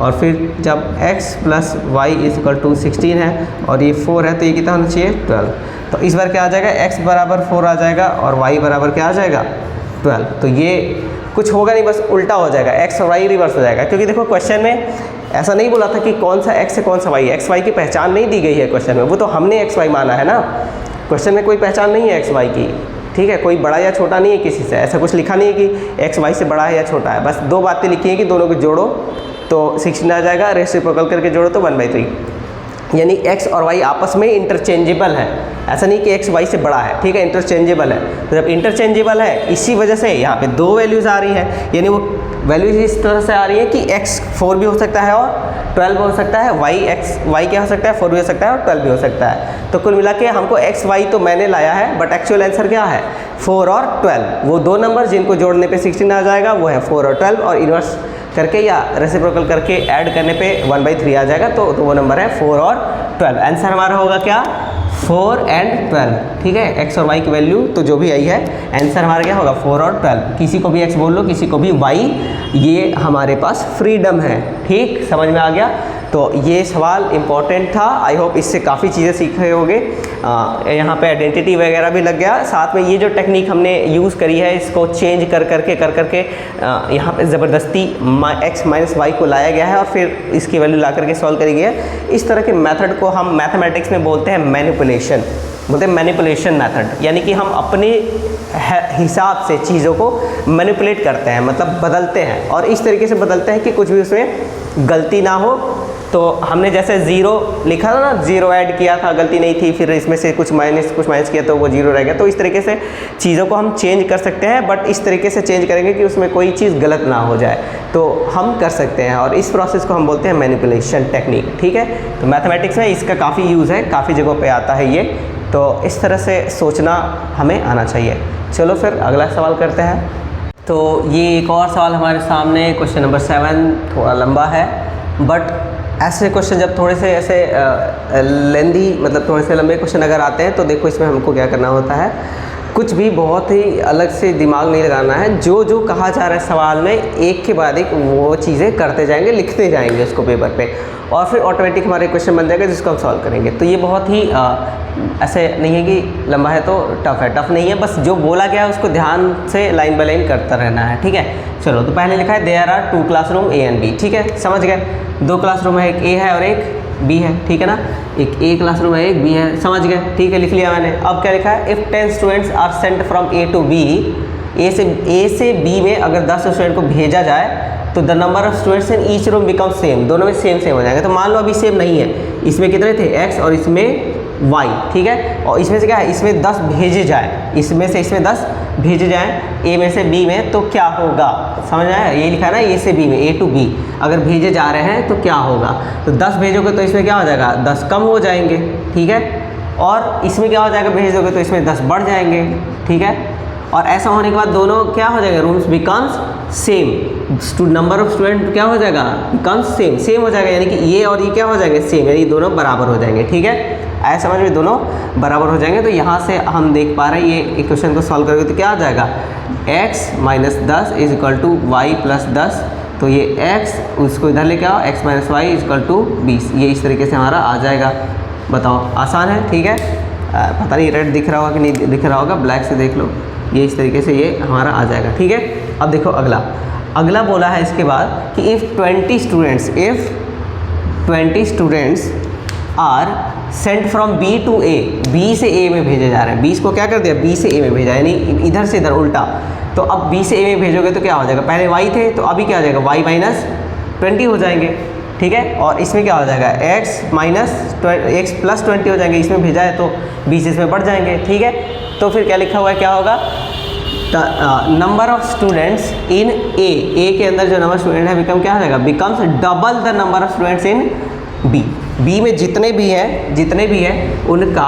और फिर जब x plus Y equal to 16 है और ये 4 है तो ये कितना होना चाहिए 12। तो इस बार क्या आ जाएगा, x बराबर 4 आ जाएगा और y बराबर क्या आ जाएगा 12। तो ये कुछ होगा नहीं, बस उल्टा हो जाएगा, x और y रिवर्स हो जाएगा, क्योंकि देखो क्वेश्चन में ऐसा नहीं बोला था कि कौन सा x है कौन सा y है, x y की पहचान नहीं दी गई है क्वेश्चन में, वो तो हमने x y माना है ना, क्वेश्चन में कोई पहचान नहीं है x y की, ठीक है, कोई बड़ा या छोटा नहीं है किसी से, ऐसा कुछ लिखा नहीं है कि x y से बड़ा है या छोटा है, बस दो बातें लिखी हैं कि दोनों को जोड़ो तो 16 आ जाएगा, रेसिप्रोकल करके जोड़ो तो 1/3, यानी x और y आपस में इंटरचेंजेबल है, ऐसा नहीं कि x y से बड़ा है, ठीक है, इंटरचेंजेबल है। तो जब इंटरचेंजेबल है इसी वजह से यहाँ पे दो वैल्यूज़ आ रही हैं, यानी वो वैल्यूज इस तरह से आ रही है कि x 4 भी हो सकता है और 12 भी हो सकता है, y क्या हो सकता है 4 भी हो सकता है और 12 भी हो सकता है। तो कुल मिला के हमको x y तो मैंने लाया है, बट एक्चुअल आंसर क्या है 4 और 12, वो दो नंबर जिनको जोड़ने पे 16 आ जाएगा वो है 4 और 12, और इन्वर्स करके या रेसिप्रोकल करके ऐड करने पे 1/3 आ जाएगा, तो वो नंबर है 4 और 12। आंसर हमारा होगा क्या 4 and 12, ठीक है, x और y की वैल्यू तो जो भी आई है आंसर हमारा क्या होगा 4 और 12। किसी को भी x बोल लो, किसी को भी y, ये हमारे पास फ्रीडम है, ठीक, समझ में आ गया। तो ये सवाल इम्पॉर्टेंट था, आई होप इससे काफ़ी चीज़ें सीख रहे होगे। यहाँ पे आइडेंटिटी वगैरह भी लग गया, साथ में ये जो टेक्निक हमने यूज़ करी है इसको चेंज कर करके यहाँ पे ज़बरदस्ती x माइनस वाई को लाया गया है और फिर इसकी वैल्यू ला करके सॉल्व करी गई है। इस तरह के मेथड को हम मैथमेटिक्स में बोलते हैं मैनिपुलेशन, बोलते हैं मैनिपुलेशन मेथड, यानी कि हम अपने हिसाब से चीज़ों को मैनिपुलेट करते हैं, मतलब बदलते हैं, और इस तरीके से बदलते हैं कि कुछ भी उसमें गलती ना हो। तो हमने जैसे 0 लिखा था ना, 0 ऐड किया था, गलती नहीं थी, फिर इसमें से कुछ माइनस किया तो वो 0 रह गया। तो इस तरीके से चीज़ों को हम चेंज कर सकते हैं, बट इस तरीके से चेंज करेंगे कि उसमें कोई चीज़ गलत ना हो जाए, तो हम कर सकते हैं, और इस प्रोसेस को हम बोलते हैं मैनिपुलेशन टेक्निक, ठीक है। तो मैथमेटिक्स में इसका काफ़ी यूज़ है, काफ़ी जगहों पर आता है ये, तो इस तरह से सोचना हमें आना चाहिए। चलो फिर अगला सवाल करते हैं। तो ये एक और सवाल हमारे सामने, क्वेश्चन नंबर 7, थोड़ा लंबा है, बट ऐसे क्वेश्चन जब थोड़े से ऐसे लेंदी, मतलब थोड़े से लंबे क्वेश्चन अगर आते हैं तो देखो इसमें हमको क्या करना होता है, कुछ भी बहुत ही अलग से दिमाग नहीं लगाना है, जो जो कहा जा रहा है सवाल में एक के बाद एक वो चीज़ें करते जाएंगे, लिखते जाएंगे उसको पेपर पे, और फिर ऑटोमेटिक हमारे क्वेश्चन बन जाएगा जिसको हम सॉल्व करेंगे। तो ये बहुत ही ऐसे नहीं है कि लंबा है तो टफ़ है, टफ़ नहीं है, बस जो बोला गया है उसको ध्यान से लाइन बाय लाइन करता रहना है, ठीक है। चलो, तो पहले लिखा है there are 2 classroom A and B, ठीक है, समझ गए। 2 क्लासरूम है, एक ए है और एक बी है, ठीक है ना। एक ए क्लासरूम है, एक बी है, समझ गए, ठीक है, लिख लिया मैंने। अब क्या लिखा है, if 10 students are sent from A to B, A से बी में अगर 10 स्टूडेंट को भेजा जाए तो the number of students in each room become same, दोनों में सेम हो जाएगा। तो मान लो अभी सेम नहीं है, इसमें कितने थे x और इसमें y, ठीक है, और इसमें से क्या है, इसमें 10 भेजे जाए, इसमें से इसमें 10 भेजे जाए a में से b में, तो क्या होगा, समझ आया। ये लिखा है ना, a से b में, a टू b अगर भेजे जा रहे हैं तो क्या होगा। तो 10 भेजोगे तो इसमें क्या हो जाएगा, 10 कम हो जाएंगे, ठीक है, और इसमें क्या हो जाएगा, भेज दोगे तो इसमें 10 बढ़ जाएंगे, ठीक है। और ऐसा होने के बाद दोनों क्या हो जाएगा, rooms becomes same, number of student क्या हो जाएगा, बिकम्स सेम हो जाएगा, यानी कि ये और ये क्या हो जाएंगे, सेम, यानी दोनों बराबर हो जाएंगे, ठीक है। ऐसा समझ में, दोनों बराबर हो जाएंगे। तो यहाँ से हम देख पा रहे हैं ये इक्वेशन को सॉल्व करोगे तो क्या आ जाएगा, x minus 10 is equal to Y plus 10, तो ये x उसको इधर लेके आओ, x minus Y is equal to 20, ये इस तरीके से हमारा आ जाएगा। बताओ, आसान है, ठीक है। पता नहीं रेड दिख रहा होगा कि नहीं दिख रहा होगा, ब्लैक से देख लो, ये इस तरीके से ये हमारा आ जाएगा, ठीक है। अब देखो अगला बोला है इसके बाद कि if 20 students are sent from B to A, B से ए में भेजे जा रहे हैं, 20 को क्या कर दिया, बी से ए में भेजा, यानी इधर से इधर उल्टा। तो अब बी से ए में भेजोगे तो क्या हो जाएगा, पहले y थे तो अभी क्या हो जाएगा, y माइनस 20 हो जाएंगे, ठीक है। और इसमें क्या हो जाएगा, x प्लस 20 हो जाएंगे, इसमें भेजा है तो 20 इसमें बढ़ जाएंगे, ठीक है। तो फिर क्या लिखा हुआ है, क्या होगा, नंबर ऑफ स्टूडेंट्स इन ए के अंदर जो नंबर स्टूडेंट है बिकम क्या हो जाएगा, becomes double the number of students in B में जितने भी हैं उनका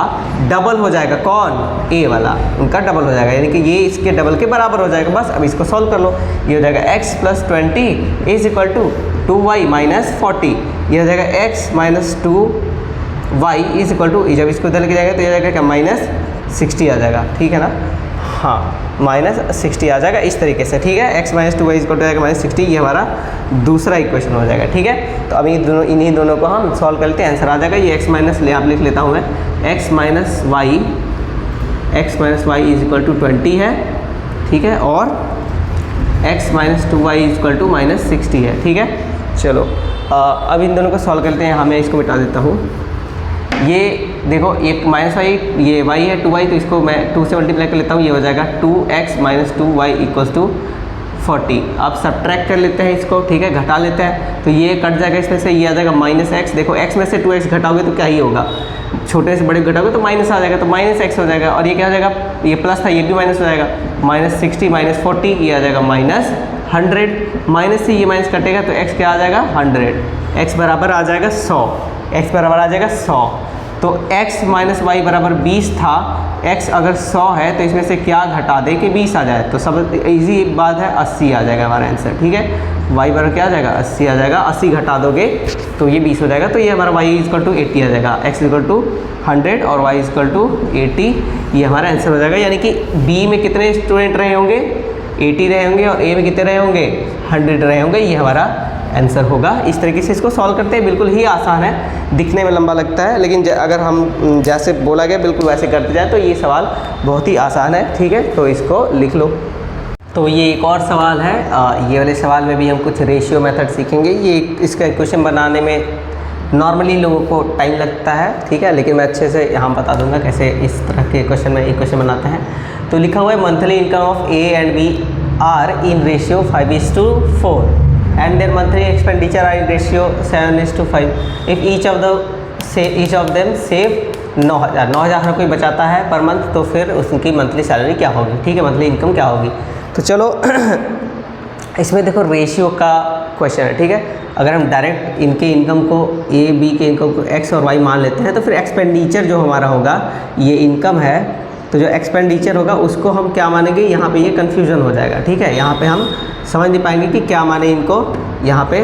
डबल हो जाएगा, कौन, ए वाला, उनका डबल हो जाएगा, यानी कि ये इसके डबल के बराबर हो जाएगा। बस अब इसको सॉल्व कर लो, ये हो जाएगा x plus 20 is equal to 2y minus 40, ये हो जाएगा x minus 2y is equal to, जब इसको इधर लेके जाएगा तो ये जाएगा क्या, माइनस 60 आ जाएगा, ठीक है ना, हाँ, माइनस 60 आ जाएगा इस तरीके से, ठीक है। x minus 2y is equal to जाएगा माइनस 60, ये हमारा दूसरा इक्वेशन हो जाएगा, ठीक है। तो अभी इन्हीं दोनों को हम सॉल्व कर लेते हैं, आंसर आ जाएगा। ये x माइनस आप लिख लेता हूँ मैं, x minus Y is equal to 20 है, ठीक है, और x minus 2y is equal to minus 60 है, ठीक है। चलो अब इन दोनों को सॉल्व करते हैं, मैं इसको मिटा देता हूँ। ये देखो, एक माइनस वाई, ये y है 2y, तो इसको मैं 2 से मल्टीप्लाई कर लेता हूँ, ये हो जाएगा 2x minus 2y equals to 40। अब सब्ट्रैक्ट कर लेते हैं इसको, ठीक है, घटा लेते हैं, तो ये कट जाएगा इसमें से, ये आ जाएगा माइनस x। देखो x में से 2x घटाओगे तो क्या ही होगा, छोटे से बड़े घटाओगे तो माइनस आ जाएगा, तो माइनस x हो जाएगा, और ये क्या हो जाएगा, ये प्लस था ये भी माइनस हो जाएगा, माइनस 60 माइनस 40, ये आ जाएगा माइनस 100, माइनस से ये माइनस कटेगा तो x क्या आ जाएगा, 100, x बराबर आ जाएगा 100, x बराबर आ जाएगा 100। तो x माइनस वाई बराबर 20 था, x अगर 100 है तो इसमें से क्या घटा दे कि 20 आ जाए, तो सब इजी बात है, 80 आ जाएगा हमारा आंसर, ठीक है। y बराबर क्या आ जाएगा, 80 आ जाएगा, 80 घटा दोगे तो ये 20 हो जाएगा, तो ये हमारा y इक्वल टू 80 आ जाएगा, x इक्वल टू 100 और y इक्वल टू 80, ये हमारा आंसर हो जाएगा। यानी कि b में कितने स्टूडेंट रहे होंगे, 80 रहे होंगे, और a में कितने रहे होंगे, 100 रहे होंगे, ये हमारा आंसर होगा। इस तरीके से इसको सॉल्व करते हैं, बिल्कुल ही आसान है, दिखने में लंबा लगता है, लेकिन अगर हम जैसे बोला गया बिल्कुल वैसे करते जाए तो ये सवाल बहुत ही आसान है, ठीक है। तो इसको लिख लो। तो ये एक और सवाल है, ये वाले सवाल में भी हम कुछ रेशियो मेथड सीखेंगे। ये इसका इक्वेशन बनाने में नॉर्मली लोगों को टाइम लगता है, ठीक है, लेकिन मैं अच्छे से यहाँ बता दूंगा कैसे इस तरह के इक्वेशन बनाते हैं। तो लिखा हुआ है monthly income of A and B are in ratio 5:4 and their monthly expenditure are in ratio 7:5 if each of them save 9,000 अगर कोई बचाता है पर मंथ तो फिर उसकी मंथली सैलरी क्या होगी, ठीक है, मंथली इनकम क्या होगी। तो चलो इसमें देखो रेशियो का क्वेश्चन है, ठीक है। अगर हम डायरेक्ट इनके इनकम को ए बी के इनकम को एक्स और वाई मान लेते हैं तो फिर एक्सपेंडिचर जो हमारा होगा, ये इनकम है तो जो एक्सपेंडिचर होगा उसको हम क्या मानेंगे, यहाँ पे ये कन्फ्यूजन हो जाएगा, ठीक है। यहाँ पे हम समझ नहीं पाएंगे कि क्या माने इनको, यहाँ पे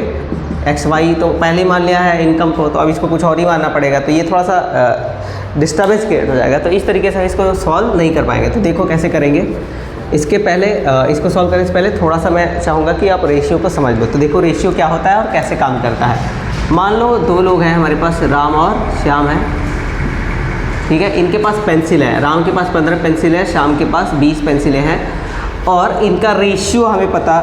एक्स वाई तो पहले मान लिया है इनकम को, तो अब इसको कुछ और ही मानना पड़ेगा, तो ये थोड़ा सा डिस्टर्बेंस क्रिएट हो जाएगा। तो इस तरीके से हम इसको सॉल्व नहीं कर पाएंगे। तो देखो कैसे करेंगे। इसके पहले इसको सॉल्व करने से पहले थोड़ा सा मैं चाहूँगा कि आप रेशियो को समझ लो। तो देखो रेशियो क्या होता है और कैसे काम करता है। मान लो दो लोग हैं हमारे पास, राम और श्याम है, ठीक है। इनके पास पेंसिल है, राम के पास 15 पेंसिल है, श्याम के पास 20 पेंसिलें हैं, और इनका रेशियो हमें पता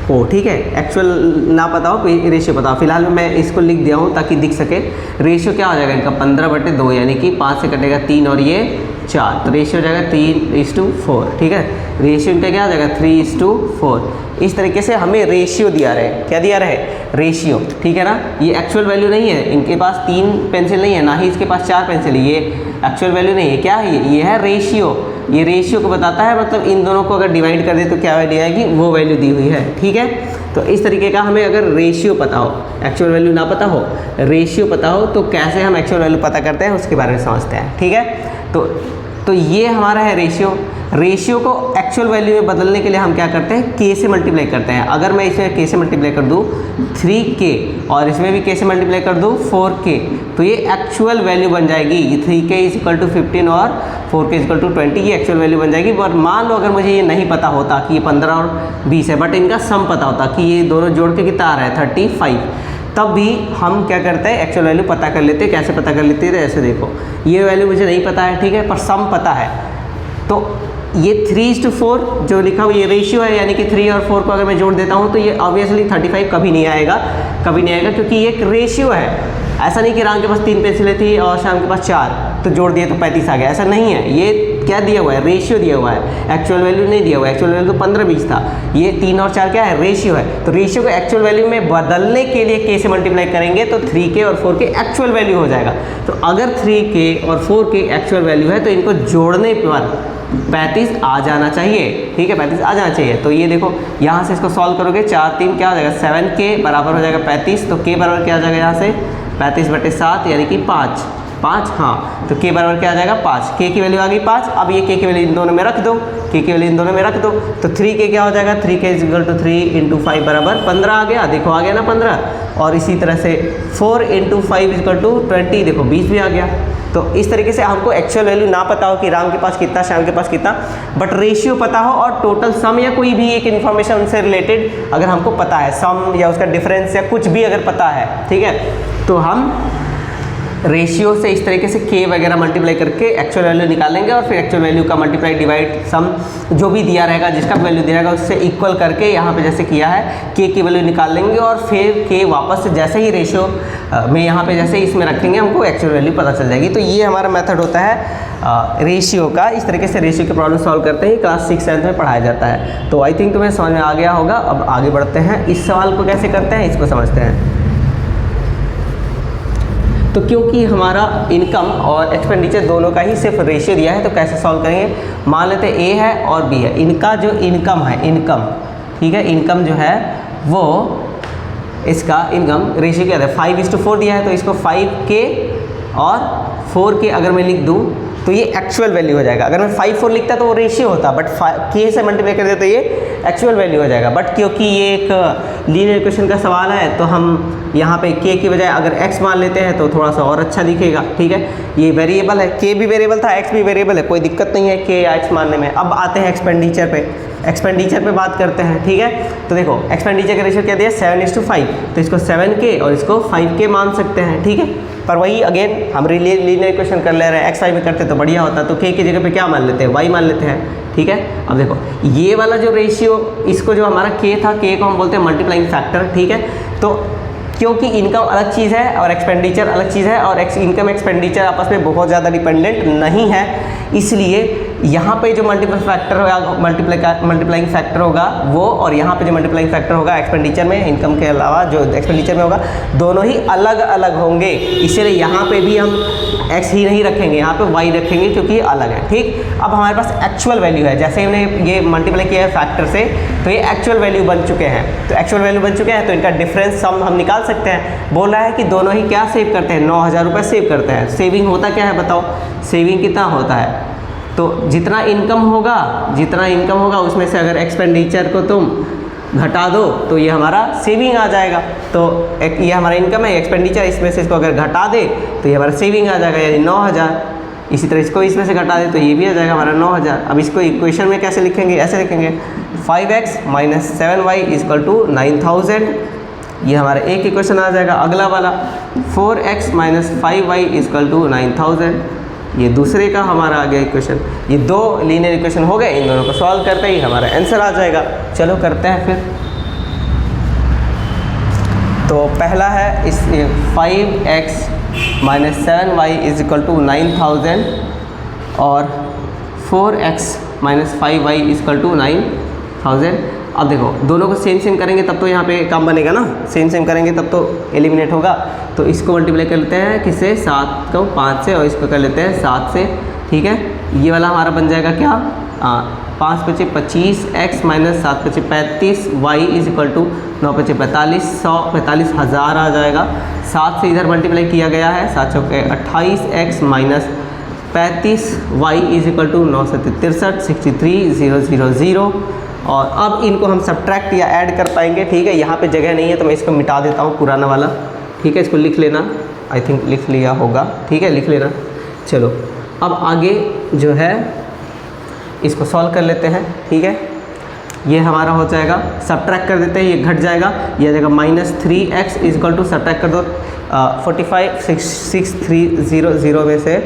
हो, ठीक है। एक्चुअल ना पता हो, रेशियो पता हो। फिलहाल मैं इसको लिख दिया हूँ ताकि दिख सके। रेशियो क्या हो जाएगा इनका 15/2, यानी कि 5 से कटेगा 3 और ये 4, तो रेशियो हो जाएगा 3:4, ठीक है। रेशियो इनका क्या हो जाएगा 3:4। इस तरीके से हमें रेशियो दिया रहे, क्या दिया रहे, रेशियो, ठीक है ना। ये एक्चुअल वैल्यू नहीं है, इनके पास 3 पेंसिल नहीं है, ना ही इसके पास 4 पेंसिल है, ये एक्चुअल वैल्यू नहीं है। क्या है ये है रेशियो। ये रेशियो को बताता है, मतलब इन दोनों को अगर डिवाइड कर दे तो क्या वैल्यू आएगी, वो वैल्यू दी हुई है, ठीक है। तो इस तरीके का हमें अगर रेशियो पता हो, एक्चुअल वैल्यू ना पता हो, रेशियो पता हो, तो कैसे हम एक्चुअल वैल्यू पता करते हैं उसके बारे में समझते हैं, ठीक है। तो ये हमारा है रेशियो। रेशियो को एक्चुअल वैल्यू में बदलने के लिए हम क्या करते हैं, के से मल्टीप्लाई करते हैं। अगर मैं इसमें के से मल्टीप्लाई कर दूँ 3k और इसमें भी के से मल्टीप्लाई कर दूँ 4k, तो ये एक्चुअल वैल्यू बन जाएगी। 3k = 15 और 4k = 20, ये एक्चुअल वैल्यू बन जाएगी। और मान लो अगर मुझे ये नहीं पता होता कि ये 15 और 20 है, बट इनका सम पता होता कि ये दोनों जोड़ के कितना आ रहा है 35, तब भी हम क्या करते हैं, एक्चुअल वैल्यू पता कर लेते हैं। कैसे पता कर लेते हैं, ऐसे देखो, ये वैल्यू मुझे नहीं पता है, ठीक है, पर सम पता है। तो ये 3:4 जो लिखा हुआ ये रेशियो है, यानी कि 3 और 4 को अगर मैं जोड़ देता हूँ तो ये ऑब्वियसली 35 कभी नहीं आएगा, क्योंकि ये एक रेशियो है। ऐसा नहीं कि राम के पास 3 पेंसिलें थी और श्याम के पास 4, तो जोड़ दिए तो 35 आ गया, ऐसा नहीं है। ये क्या दिया हुआ है, रेशियो दिया हुआ है, एक्चुअल वैल्यू नहीं दिया हुआ है। एक्चुअल वैल्यू तो 15-20 था, ये 3 और 4 क्या है, रेशियो है। तो रेशियो को एक्चुअल वैल्यू में बदलने के लिए के से मल्टीप्लाई करेंगे तो 3k और 4k एक्चुअल वैल्यू हो जाएगा। तो अगर 3k और 4k एक्चुअल वैल्यू है तो इनको जोड़ने पर 35 आ जाना चाहिए, ठीक है, 35 आ जाना चाहिए। तो ये देखो यहाँ से इसको सॉल्व करोगे, 4 3 क्या हो जाएगा 7k बराबर हो जाएगा 35, तो k बराबर क्या आ जाएगा यहाँ से 35/7, यानी कि 5, हाँ। तो k बराबर क्या आ जाएगा 5, k की वैल्यू आ गई 5। अब ये k की वैल्यू इन दोनों में रख दो, k की वैल्यू इन दोनों में रख दो, तो 3k क्या हो जाएगा, 3k = 3 × 5 बराबर 15 आ गया, देखो आ गया ना 15। और इसी तरह से 4 × 5 = 20, देखो 20 भी आ गया। तो इस तरीके से हमको एक्चुअल वैल्यू ना पता हो कि राम के पास कितना, श्याम के पास कितना, बट रेशियो पता हो और टोटल सम या कोई भी एक इन्फॉर्मेशन उनसे रिलेटेड अगर हमको पता है, सम या उसका डिफरेंस या कुछ भी अगर पता है, ठीक है, तो हम रेशियो से इस तरीके से k वगैरह मल्टीप्लाई करके एक्चुअल वैल्यू निकालेंगे, और फिर एक्चुअल वैल्यू का मल्टीप्लाई डिवाइड सम जो भी दिया रहेगा, जिसका वैल्यू दिया रहेगा उससे इक्वल करके यहाँ पे जैसे किया है k की वैल्यू निकाल लेंगे, और फिर k वापस से जैसे ही रेशियो में यहाँ पे जैसे इसमें रखेंगे हमको एक्चुअल वैल्यू पता चल जाएगी। तो ये हमारा मेथड होता है रेशियो का। इस तरीके से रेशियो के प्रॉब्लम सॉल्व करते हैं, क्लास 6-7 में पढ़ाया जाता है। तो आई थिंक तुम्हें समझ में आ गया होगा। अब आगे बढ़ते हैं, इस सवाल को कैसे करते हैं इसको समझते हैं। तो क्योंकि हमारा इनकम और एक्सपेंडिचर दोनों का ही सिर्फ रेशियो दिया है, तो कैसे सॉल्व करेंगे। मान लेते हैं ए है और बी है, इनका जो इनकम है, इनकम, ठीक है, इनकम जो है वो इसका इनकम रेशियो क्या है 5:4 दिया है, तो इसको 5k और 4k अगर मैं लिख दूँ तो ये एक्चुअल वैल्यू हो जाएगा। अगर मैं 5-4 लिखता तो वो रेशियो होता, बट k से मल्टीप्लाई कर दे तो ये एक्चुअल वैल्यू हो जाएगा। बट क्योंकि ये एक लीनियर इक्वेशन का सवाल है, तो हम यहाँ पे k की बजाय अगर x मान लेते हैं तो थोड़ा सा और अच्छा दिखेगा, ठीक है। ये वेरिएबल है, k भी वेरिएबल था, x भी वेरिएबल है, कोई दिक्कत नहीं है k या x मानने में। अब आते हैं एक्सपेंडिचर पे, एक्सपेंडिचर पे बात करते हैं, ठीक है। तो देखो एक्सपेंडिचर का रेशियो क्या दिया 7:5, तो इसको 7k और इसको 5k मान सकते हैं, ठीक है। पर वही अगेन हम लीनियर इक्वेशन कर ले रहे हैं, x y में करते तो बढ़िया होता, तो k की जगह पे क्या मान लेते हैं y मान लेते हैं, ठीक है। अब देखो ये वाला जो रेशियो, इसको जो हमारा k था, k को हम बोलते हैं मल्टीप्लाइंग फैक्टर, ठीक है। तो क्योंकि इनकम अलग चीज़ है और एक्सपेंडिचर अलग चीज़ है, और इनकम एक्सपेंडिचर आपस में बहुत ज़्यादा डिपेंडेंट नहीं है, इसलिए यहाँ पे जो मल्टीपल फैक्टर होगा, मल्टीप्लाइंग फैक्टर होगा वो, और यहाँ पे जो मल्टीप्लाइंग फैक्टर होगा एक्सपेंडिचर में, इनकम के अलावा जो एक्सपेंडिचर में होगा, दोनों ही अलग अलग होंगे। इसलिए यहाँ पे भी हम x ही नहीं रखेंगे, यहाँ पे y रखेंगे, क्योंकि अलग है, ठीक। अब हमारे पास एक्चुअल वैल्यू है, जैसे हमने ये मल्टीप्लाई किया है फैक्टर से, तो ये एक्चुअल वैल्यू बन चुके हैं। तो एक्चुअल वैल्यू बन चुके हैं तो इनका डिफरेंस सम हम निकाल सकते हैं। बोल रहा है कि दोनों ही क्या सेव करते हैं, 9,000 रुपये सेव करते हैं। सेविंग होता क्या है बताओ, सेविंग कितना होता है, तो जितना इनकम होगा उसमें से अगर एक्सपेंडिचर को तुम घटा दो तो ये हमारा सेविंग आ जाएगा। तो एक ये हमारा इनकम है, एक्सपेंडिचर, इसमें से इसको अगर घटा दे तो ये हमारा सेविंग आ जाएगा, यानी 9000। इसी तरह इसको इसमें से घटा दे तो ये भी आ जाएगा हमारा 9000। अब इसको इक्वेशन में कैसे लिखेंगे, ऐसे लिखेंगे 5x minus 7y equal to 9000। ये हमारा एक इक्वेशन आ जाएगा। अगला वाला 4x minus 5y equal to 9000, ये दूसरे का हमारा आ गया इक्वेशन। ये दो लीनियर इक्वेशन हो गए, इन दोनों को सॉल्व करते ही हमारा आंसर आ जाएगा। चलो करते हैं फिर। तो पहला है इस 5x minus 7y is equal to 9000 और 4x minus 5y is equal to 9000। अब देखो दोनों को सेम सेम करेंगे तब तो यहाँ पे काम बनेगा ना, सेम सेम करेंगे तब तो एलिमिनेट होगा। तो इसको मल्टीप्लाई कर लेते हैं किससे, 7 को 5 से, और इसको कर लेते हैं 7 से, ठीक है। ये वाला हमारा बन जाएगा क्या, 5 पचे 25, x माइनस 7 पचे 35, y इज इक्वल टू 9 पचे 45, 145,000 आ जाएगा। 7 से इधर मल्टीप्लाई किया गया है, 7 चौके 28, x minus 35, y is equal to 9 से 63, 63,000। और अब इनको हम सब्ट्रैक्ट या ऐड कर पाएंगे, ठीक है। यहाँ पे जगह नहीं है तो मैं इसको मिटा देता हूँ पुराना वाला, ठीक है। इसको लिख लेना, आई थिंक लिख लिया होगा, ठीक है, लिख लेना। चलो अब आगे जो है इसको सॉल्व कर लेते हैं, ठीक है। ये हमारा हो जाएगा, सब्ट्रैक्ट कर देते हैं, ये घट जाएगा, ये आ जाएगा minus 3x is equal to, subtract कर दो 45, 6300 में से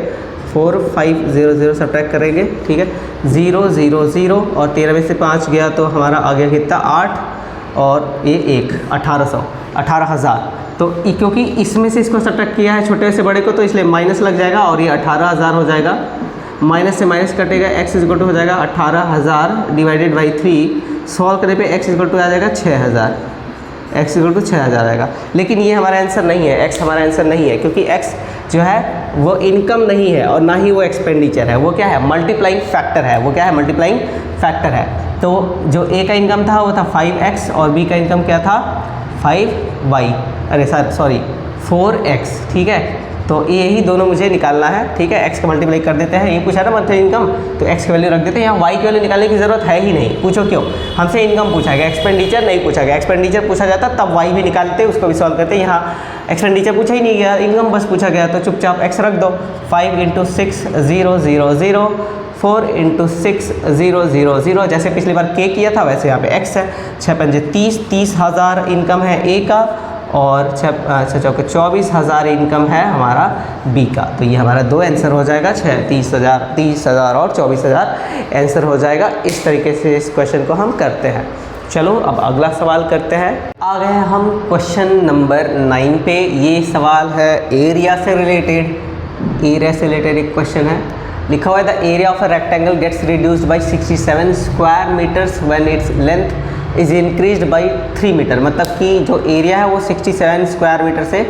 4500 सब्ट्रैक्ट करेंगे, ठीक है। 000 और 13 में से 5 गया तो हमारा आ गया कितना 8 और ये 1 18,000। तो क्योंकि इसमें से इसको सब्ट्रैक्ट किया है छोटे से बड़े को तो इसलिए माइनस लग जाएगा और ये 18,000 हो जाएगा। माइनस से माइनस कटेगा, x इक्वल टू हो जाएगा 18,000 डिवाइडेड बाई 3। सॉल्व करने पे x इक्वल टू आ जाएगा 6,000, x इक्वल टू 6,000 आएगा। लेकिन ये हमारा आंसर नहीं है, x हमारा आंसर नहीं है, क्योंकि x जो है वो इनकम नहीं है और ना ही वो एक्सपेंडिचर है। वो क्या है, मल्टीप्लाइंग फैक्टर है। वो क्या है, मल्टीप्लाइंग फैक्टर है। तो जो a का इनकम था वो था 5x और b का इनकम क्या था 5y, अरे सॉरी 4x, ठीक है। तो यही दोनों मुझे निकालना है, ठीक है। x का मल्टीप्लाई कर देते हैं, ये पूछा ना मंथली इनकम, तो x की वैल्यू रख देते हैं। यहाँ y की वैल्यू निकालने की ज़रूरत है ही नहीं। पूछो क्यों, हमसे इनकम पूछा गया, एक्सपेंडिचर नहीं पूछा गया। एक्सपेंडिचर पूछा जाता तब y भी निकालते, उसको भी सॉल्व करते। यहाँ एक्सपेंडिचर पूछा ही नहीं गया, इनकम बस पूछा गया, तो चुपचाप x रख दो। 5 × 6 0 0 0, 4 × 6 0 0 0। जैसे पिछली बार k किया था वैसे यहाँ पे x है। 6 पंजे 30, 30,000 इनकम है a का, और 6 चौके 24,000 इनकम है हमारा b का। तो ये हमारा दो आंसर हो जाएगा, 30,000 और 24,000 आंसर हो जाएगा। इस तरीके से इस क्वेश्चन को हम करते हैं। चलो अब अगला सवाल करते हैं। आ गए हम क्वेश्चन नंबर 9 पे। ये सवाल है एरिया से रिलेटेड, एरिया से रिलेटेड एक क्वेश्चन है। लिखा हुआ है the area of a rectangle gets reduced by 67 square metres when its length is increased by 3 metre. मतलब कि जो एरिया है वो 67 स्क्वायर मीटर से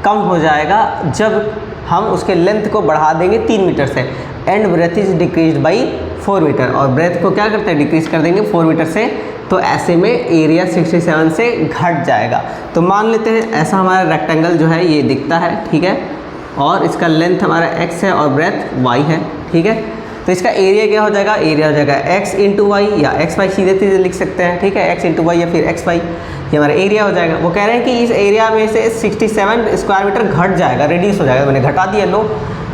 कम हो जाएगा जब हम उसके लेंथ को बढ़ा देंगे 3 मीटर से। And breadth is decreased by 4 metre, और ब्रेथ को क्या करते हैं, डिक्रीज कर देंगे 4 मीटर से। तो ऐसे में एरिया 67 से घट जाएगा। तो मान लेते हैं ऐसा हमारा रेक्टेंगल जो है ये दिखता है, ठीक है, और इसका लेंथ हमारा x है और ब्रेथ y है, ठीक है। तो इसका एरिया क्या हो जाएगा, एरिया हो जाएगा x × y या xy, सीधे सीधे लिख सकते हैं, ठीक है, x × y या फिर xy, ये हमारा एरिया हो जाएगा। वो कह रहे हैं कि इस एरिया में से 67 स्क्वायर मीटर घट जाएगा, रिड्यूस हो जाएगा। मैंने घटा दिया, लो,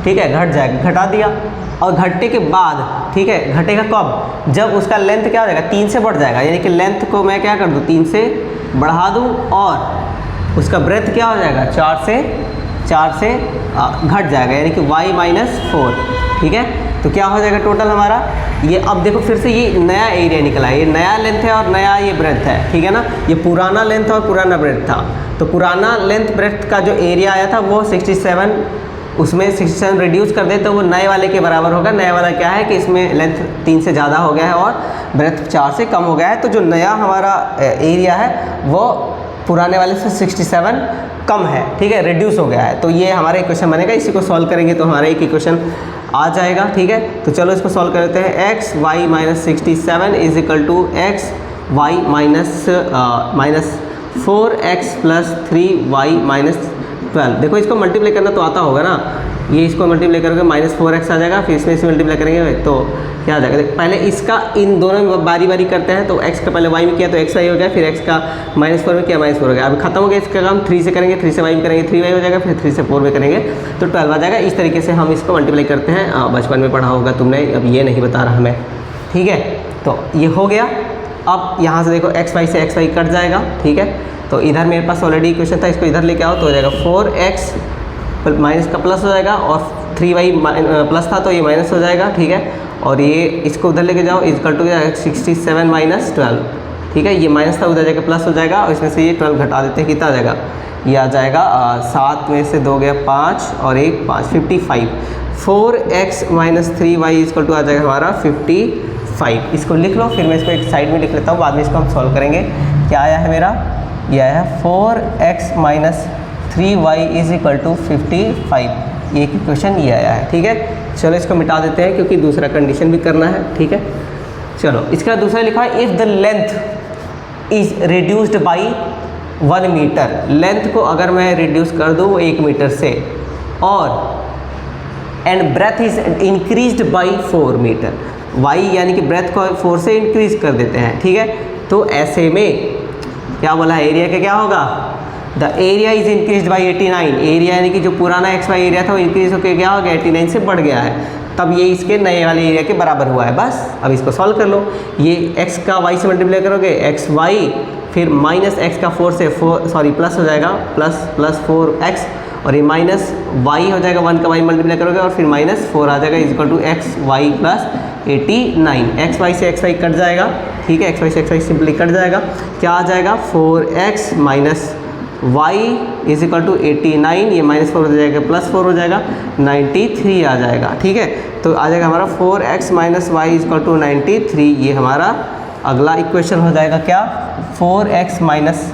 ठीक है, घट जाएगा, घटा दिया। और घटने के बाद, ठीक है, घटेगा कब, जब उसका लेंथ क्या हो जाएगा, 3 से बढ़ जाएगा। यानी कि लेंथ को मैं क्या कर दूँ, 3 से बढ़ा दूँ, और उसका ब्रेथ क्या हो जाएगा, 4 से घट जाएगा, यानी कि y - 4, ठीक है। तो क्या हो जाएगा टोटल हमारा ये। अब देखो फिर से ये नया एरिया निकला है, ये नया लेंथ है और नया ये ब्रेथ है, ठीक है ना। ये पुराना लेंथ और पुराना ब्रेथ था। तो पुराना लेंथ ब्रेथ का जो एरिया आया था वो 67, उसमें 67 रिड्यूस कर दे तो वो नए वाले के बराबर होगा। नया वाला क्या है कि इसमें लेंथ 3 से ज़्यादा हो गया है और ब्रेथ 4 से कम हो गया है। तो जो नया हमारा एरिया है वो पुराने वाले से 67 कम है, ठीक है, रिड्यूस हो गया है। तो ये हमारा इक्वेशन बनेगा। इसी को सॉल्व करेंगे तो हमारा एक इक्वेशन आ जाएगा, ठीक है। तो चलो इसको सॉल्व करते हैं। x y - 67 is equal to x y - 4x + 3y - 12। देखो इसको मल्टीप्लाई करना तो आता होगा ना, ये इसको मल्टीप्लाई करोगे -4x आ जाएगा, फिर इसमें इसे मल्टीप्लाई करेंगे तो क्या आ जाएगा। पहले इसका इन दोनों में बारी बारी करते हैं, तो x का पहले y में किया तो xy हो गया, फिर x का -4 में किया -4 हो गया। अब खत्म हो गया इसका काम, 3 से करेंगे, 3 से y में करेंगे 3y हो जाएगा, फिर 3 से 4 में करेंगे तो 12 आ जाएगा। इस तरीके से हम इसको मल्टीप्लाई करते हैं। बचपन में पढ़ा होगा तुमने, अब ये नहीं बता रहा मैं, ठीक है। तो ये हो गया। अब यहाँ से देखो xy से xy कट जाएगा, ठीक है। तो इधर मेरे पास ऑलरेडी इक्वेशन था, इसको इधर लेके आओ तो हो जाएगा 4x माइनस का प्लस हो जाएगा, और 3y प्लस था तो ये माइनस हो जाएगा, ठीक है। और ये इसको उधर लेके जाओ, इक्वल टू 67 माइनस 12, ठीक है। ये माइनस था, उधर जाके प्लस हो जाएगा, और इसमें से ये 12 घटा देते हैं, कितना आ जाएगा, ये आ जाएगा 7 में से 2 गया 5 और 1 5, 55। 4x minus 3y equal to आ जाएगा हमारा 55। इसको लिख लो, फिर मैं इसको एक साइड में लिख लेता हूँ, बाद में इसको हम सॉल्व करेंगे। क्या आया है मेरा, ये आया है 4x minus 3y is equal to 55। ये क्वेश्चन ये आया है, ठीक है। चलो इसको मिटा देते हैं क्योंकि दूसरा कंडीशन भी करना है, ठीक है। चलो इसका दूसरा लिखा है, if the length is reduced by 1 metre. Length को अगर मैं रिड्यूस कर दूँ 1 मीटर से, और and breadth is increased by 4 metre. Y यानी कि ब्रेथ को 4 से इंक्रीज कर देते हैं, ठीक है। तो ऐसे में क्या बोला है, एरिया का क्या होगा, the area is increase by 89। Area यानी कि जो पुराना XY एरिया था वो इंक्रीज होकर क्या हो गया, 89 से बढ़ गया है, तब ये इसके नए वाले एरिया के बराबर हुआ है। बस अब इसको सॉल्व कर लो। ये x का y से मल्टीप्लाई करोगे, xy, फिर माइनस x का 4 से प्लस हो जाएगा, प्लस 4x, और ये माइनस y हो जाएगा, 1 का y मल्टीप्लाई करोगे और फिर -4 आ जाएगा, equal to xy plus 89। xy से xy कट जाएगा, ठीक है, xy से xy सिंपली कट जाएगा। क्या आ जाएगा, 4x minus y is equal to 89, ये -4 हो जाएगा, +4 हो जाएगा, 93 आ जाएगा, ठीक है। तो आ जाएगा हमारा 4x minus y is equal to 93। ये हमारा अगला इक्वेशन हो जाएगा क्या, 4x minus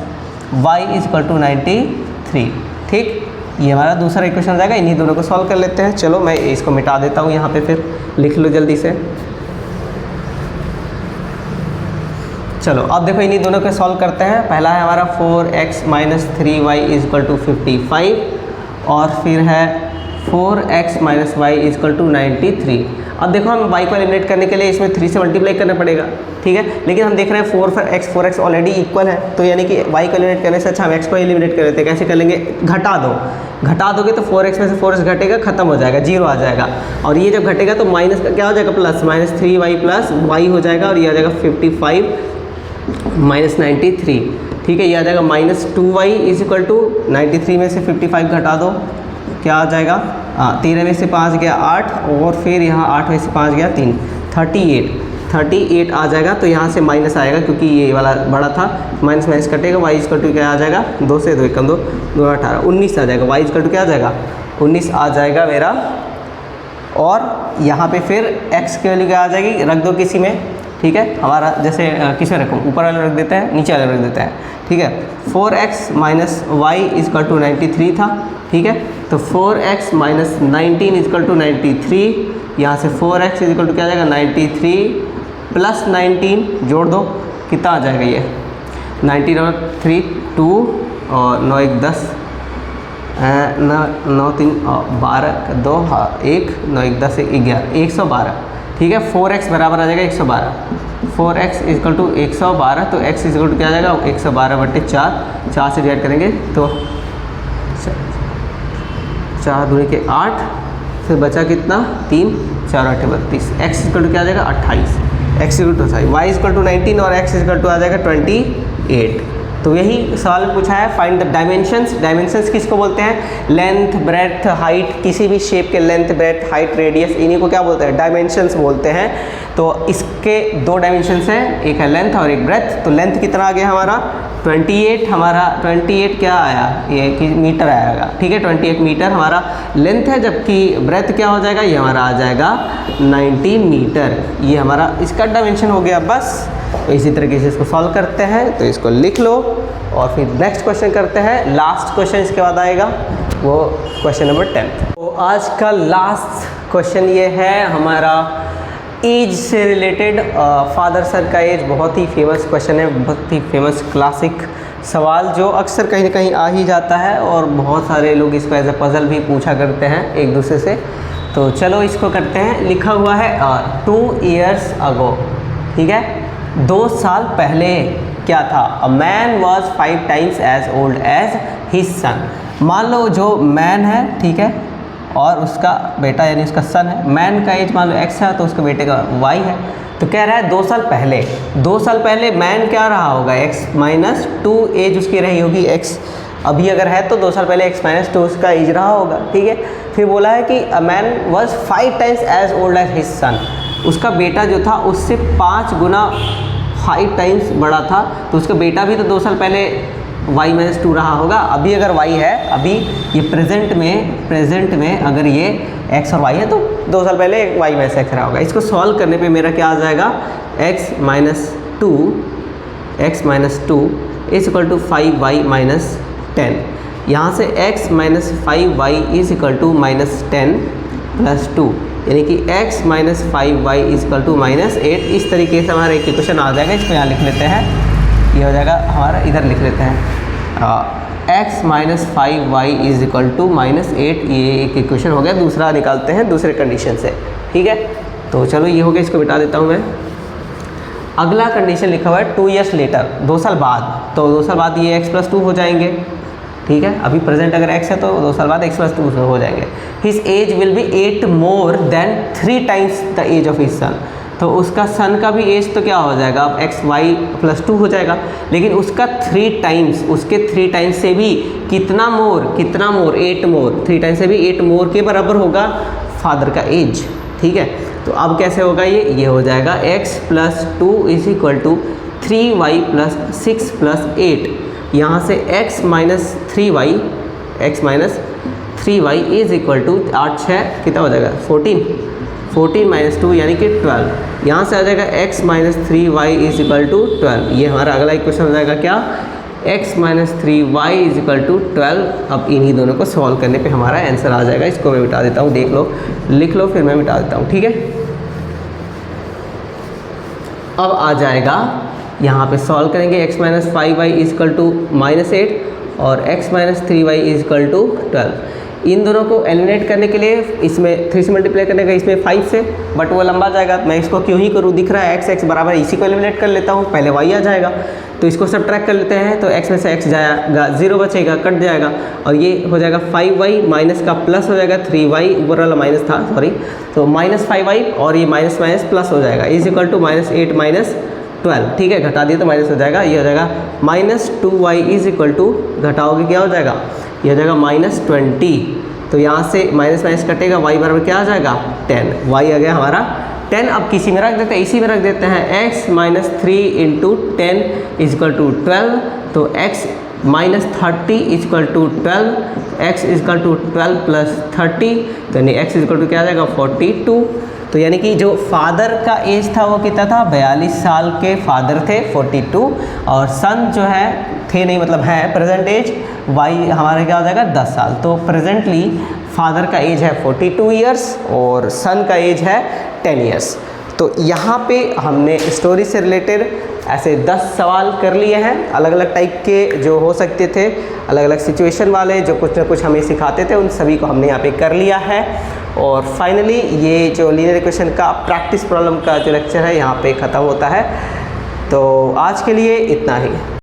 y is equal to 93, ठीक। ये हमारा दूसरा इक्वेशन हो जाएगा। इन्हीं दोनों को सॉल्व कर लेते हैं। चलो मैं इसको मिटा देता हूँ यहाँ पे, फिर लिख लो जल्दी से। चलो अब देखो इन्हीं दोनों को सॉल्व करते हैं। पहला है हमारा 4x minus 3y is equal to 55, और फिर है 4x minus y is equal to 93। अब देखो हम y को एलिमिनेट करने के लिए इसमें 3 से मल्टीप्लाई करना पड़ेगा, ठीक है। लेकिन हम देख रहे हैं 4x ऑलरेडी इक्वल है, तो यानी कि y को एलिमिनेट करने से अच्छा हम x को एलिमिनेट कर लेते हैं। कैसे कर लेंगे, घटा दोगे तो 4x में से 4x घटेगा, खत्म हो जाएगा, 0 आ जाएगा। और ये जब घटेगा तो माइनस का क्या हो जाएगा, प्लस, -3y प्लस y हो जाएगा, और ये आ जाएगा 55 माइनस 93, ठीक है। ये आ जाएगा -2y इज इक्वल टू 93 में से 55 घटा दो, क्या आ जाएगा, 13 में से 5 गया 8, और फिर यहाँ 8 में से 5 गया 3, 38 आ जाएगा। तो यहाँ से माइनस आएगा क्योंकि ये वाला बड़ा था, माइनस कटेगा, y इक्वल टू क्या आ जाएगा, 2 से 2 कम 2 18, 19 आ जाएगा। y इक्वल टू क्या आ जाएगा, 19 आ जाएगा मेरा। और यहाँ पे फिर x की वैल्यू क्या आ जाएगी, रख दो किसी में, ठीक है। हमारा जैसे किस में रखूँ, ऊपर वाले रख देते हैं, नीचे वाले रख देते हैं, ठीक है। 4x minus y equal to 93 था, ठीक है। तो 4x माइनस 19 इक्वल टू 93, यहाँ से 4x इक्वल टू क्या आ जाएगा, 93 प्लस 19 जोड़ दो, कितना आ जाएगा ये, 19 और 3 2 और 9 1 10, 9 3 12 2 1 9 1 10 11 112, ठीक है। 4x बराबर आ जाएगा 112, 4x इक्वल टू 112, तो x इक्वल टू क्या आ जाएगा, 112/4, 4 से डिवाइड करेंगे तो 4 दूनी के 8, फिर बचा कितना 3, 4 8 32, x इक्वल टू क्या आ जाएगा 28, x equal to 28, y equal to 19 और x इक्वल टू आ जाएगा 28। तो यही सवाल पूछा है, फाइंड द डायमेंशंस। डायमेंशंस किसको बोलते हैं, लेंथ, ब्रेड्थ, हाइट, किसी भी शेप के लेंथ, ब्रेड्थ, हाइट, रेडियस, इन्हीं को क्या बोलते हैं, डायमेंशंस बोलते हैं। तो इसके 2 डायमेंशंस हैं, एक है लेंथ और एक ब्रेड्थ। तो लेंथ कितना आ गया हमारा 28, हमारा 28 क्या आया, ये कि मीटर आएगा, ठीक है, 28 मीटर हमारा लेंथ है, जबकि ब्रेड्थ क्या हो जाएगा, ये हमारा आ जाएगा 90 मीटर। ये हमारा इसका डायमेंशन हो गया। बस तो इसी तरीके से इसको सॉल्व करते हैं, तो इसको लिख लो और फिर नेक्स्ट क्वेश्चन करते हैं। लास्ट क्वेश्चन इसके बाद आएगा वो क्वेश्चन नंबर 10। तो आज का लास्ट क्वेश्चन ये है हमारा एज से रिलेटेड। फादर सर का एज बहुत ही फेमस क्वेश्चन है, बहुत ही फेमस क्लासिक सवाल जो अक्सर कहीं ना कहीं आ ही जाता है और बहुत सारे लोग इसको एज ए पज़ल भी पूछा करते हैं एक दूसरे से। तो चलो इसको करते हैं। लिखा हुआ है 2 years ago, ठीक है, 2 साल पहले क्या था। A man was 5 times as old as his son. मान लो जो मैन है, ठीक है, और उसका बेटा यानी उसका सन है। मैन का एज मान लो x है तो उसके बेटे का y है। तो कह रहा है 2 साल पहले, 2 साल पहले मैन क्या रहा होगा, x माइनस 2 एज उसकी रही होगी x। अभी अगर है तो 2 साल पहले x माइनस 2 उसका एज रहा होगा, ठीक है। फिर बोला है कि a man was 5 times as old as his son. उसका बेटा जो था उससे 5 गुना 5 times बड़ा था, तो उसका बेटा भी तो 2 साल पहले y माइनस 2 रहा होगा। अभी अगर y है, अभी ये प्रेजेंट में अगर ये x और y है तो 2 साल पहले y माइनस x रहा होगा। इसको सॉल्व करने पे मेरा क्या आ जाएगा, x minus 2 is equal to 5y minus 10। यहाँ से x minus 5y is equal to minus 10 plus 2, यानी कि x minus 5y is equal to minus 8। इस तरीके से हमारा एक इक्वेशन आ जाएगा। इसको यहाँ लिख लेते हैं, ये हो जाएगा हमारा, इधर लिख लेते हैं x minus 5y is equal to minus 8। ये एक इक्वेशन हो गया। दूसरा निकालते हैं दूसरे कंडीशन से, ठीक है। तो चलो ये हो गया, इसको मिटा देता हूँ मैं। अगला कंडीशन लिखा हुआ है 2 years लेटर, 2 साल बाद। तो 2 साल बाद ये x प्लस 2 हो जाएंगे, ठीक है। अभी प्रेजेंट अगर x है तो 2 साल बाद x प्लस 2 हो जाएंगे। His age will be 8 more than 3 times the age of his son. तो उसका सन का भी एज तो क्या हो जाएगा, अब एक्स वाई प्लस 2 हो जाएगा, लेकिन उसका 3 टाइम्स, उसके 3 टाइम्स से भी कितना मोर 8 मोर, 3 टाइम्स से भी 8 मोर के बराबर होगा फादर का एज, ठीक है। तो अब कैसे होगा ये हो जाएगा x plus 2 is equal to 3y plus 6 plus 8। यहाँ से x minus 3y is equal to 8 6 कितना हो जाएगा 14 माइनस 2 यानी कि 12। यहाँ से आ जाएगा x minus 3y is equal to 12। ये हमारा अगला इक्वेशन हो जाएगा क्या, x minus 3y is equal to 12। अब इन्हीं दोनों को सॉल्व करने पे हमारा आंसर आ जाएगा। इसको मैं मिटा देता हूँ, देख लो, लिख लो, फिर मैं मिटा देता हूँ, ठीक है। अब आ जाएगा यहाँ पे सॉल्व करेंगे, x minus 5y is equal to minus 8 और x minus 3y is equal to 12। इन दोनों को एलिमिनेट करने के लिए इसमें 3 से मल्टीप्लाई करने का, इसमें 5 से, बट वो लंबा जाएगा। मैं इसको क्यों ही करूँ, दिख रहा है x बराबर, इसी को एलिमिनेट कर लेता हूँ, पहले y आ जाएगा। तो इसको सब्ट्रैक्ट कर लेते हैं, तो x में से x जाएगा, 0 बचेगा, कट जाएगा, और ये हो जाएगा 5y माइनस का प्लस हो जाएगा 3y, ऊपर वाला माइनस था, सॉरी, तो माइनस 5y और ये माइनस माइनस प्लस हो जाएगा, is equal to minus 8 minus 12, ठीक है। घटा दिए तो माइनस हो जाएगा, ये हो जाएगा minus 2y is equal to, घटाओगे क्या हो जाएगा, ये हो जाएगा माइनस 20। तो यहाँ से माइनस माइनस कटेगा, y बराबर क्या आ जाएगा 10, y आ गया हमारा 10। अब किसी में रख देते हैं, इसी में रख देते हैं, x minus 3 into 10 is equal to 12। तो x minus 30 is equal to 12, x is equal to 12 plus 30, तो यानी x इज इक्वल टू क्या आ जाएगा 42। तो यानी कि जो फादर का एज था वो कितना था, 42 साल के फादर थे, 42, और सन जो है थे नहीं, मतलब है प्रेजेंट एज, वाई हमारा क्या हो जाएगा 10 साल। तो प्रेजेंटली फादर का एज है 42 ईयर्स और सन का एज है 10 ईयर्स। तो यहाँ पे हमने स्टोरी से रिलेटेड ऐसे 10 सवाल कर लिए हैं, अलग अलग टाइप के जो हो सकते थे, अलग अलग सिचुएशन वाले जो कुछ ना कुछ हमें सिखाते थे, उन सभी को हमने यहाँ पे कर लिया है। और फाइनली ये जो लीनियर इक्वेशन का प्रैक्टिस प्रॉब्लम का जो लेक्चर है यहाँ पे ख़त्म होता है। तो आज के लिए इतना ही।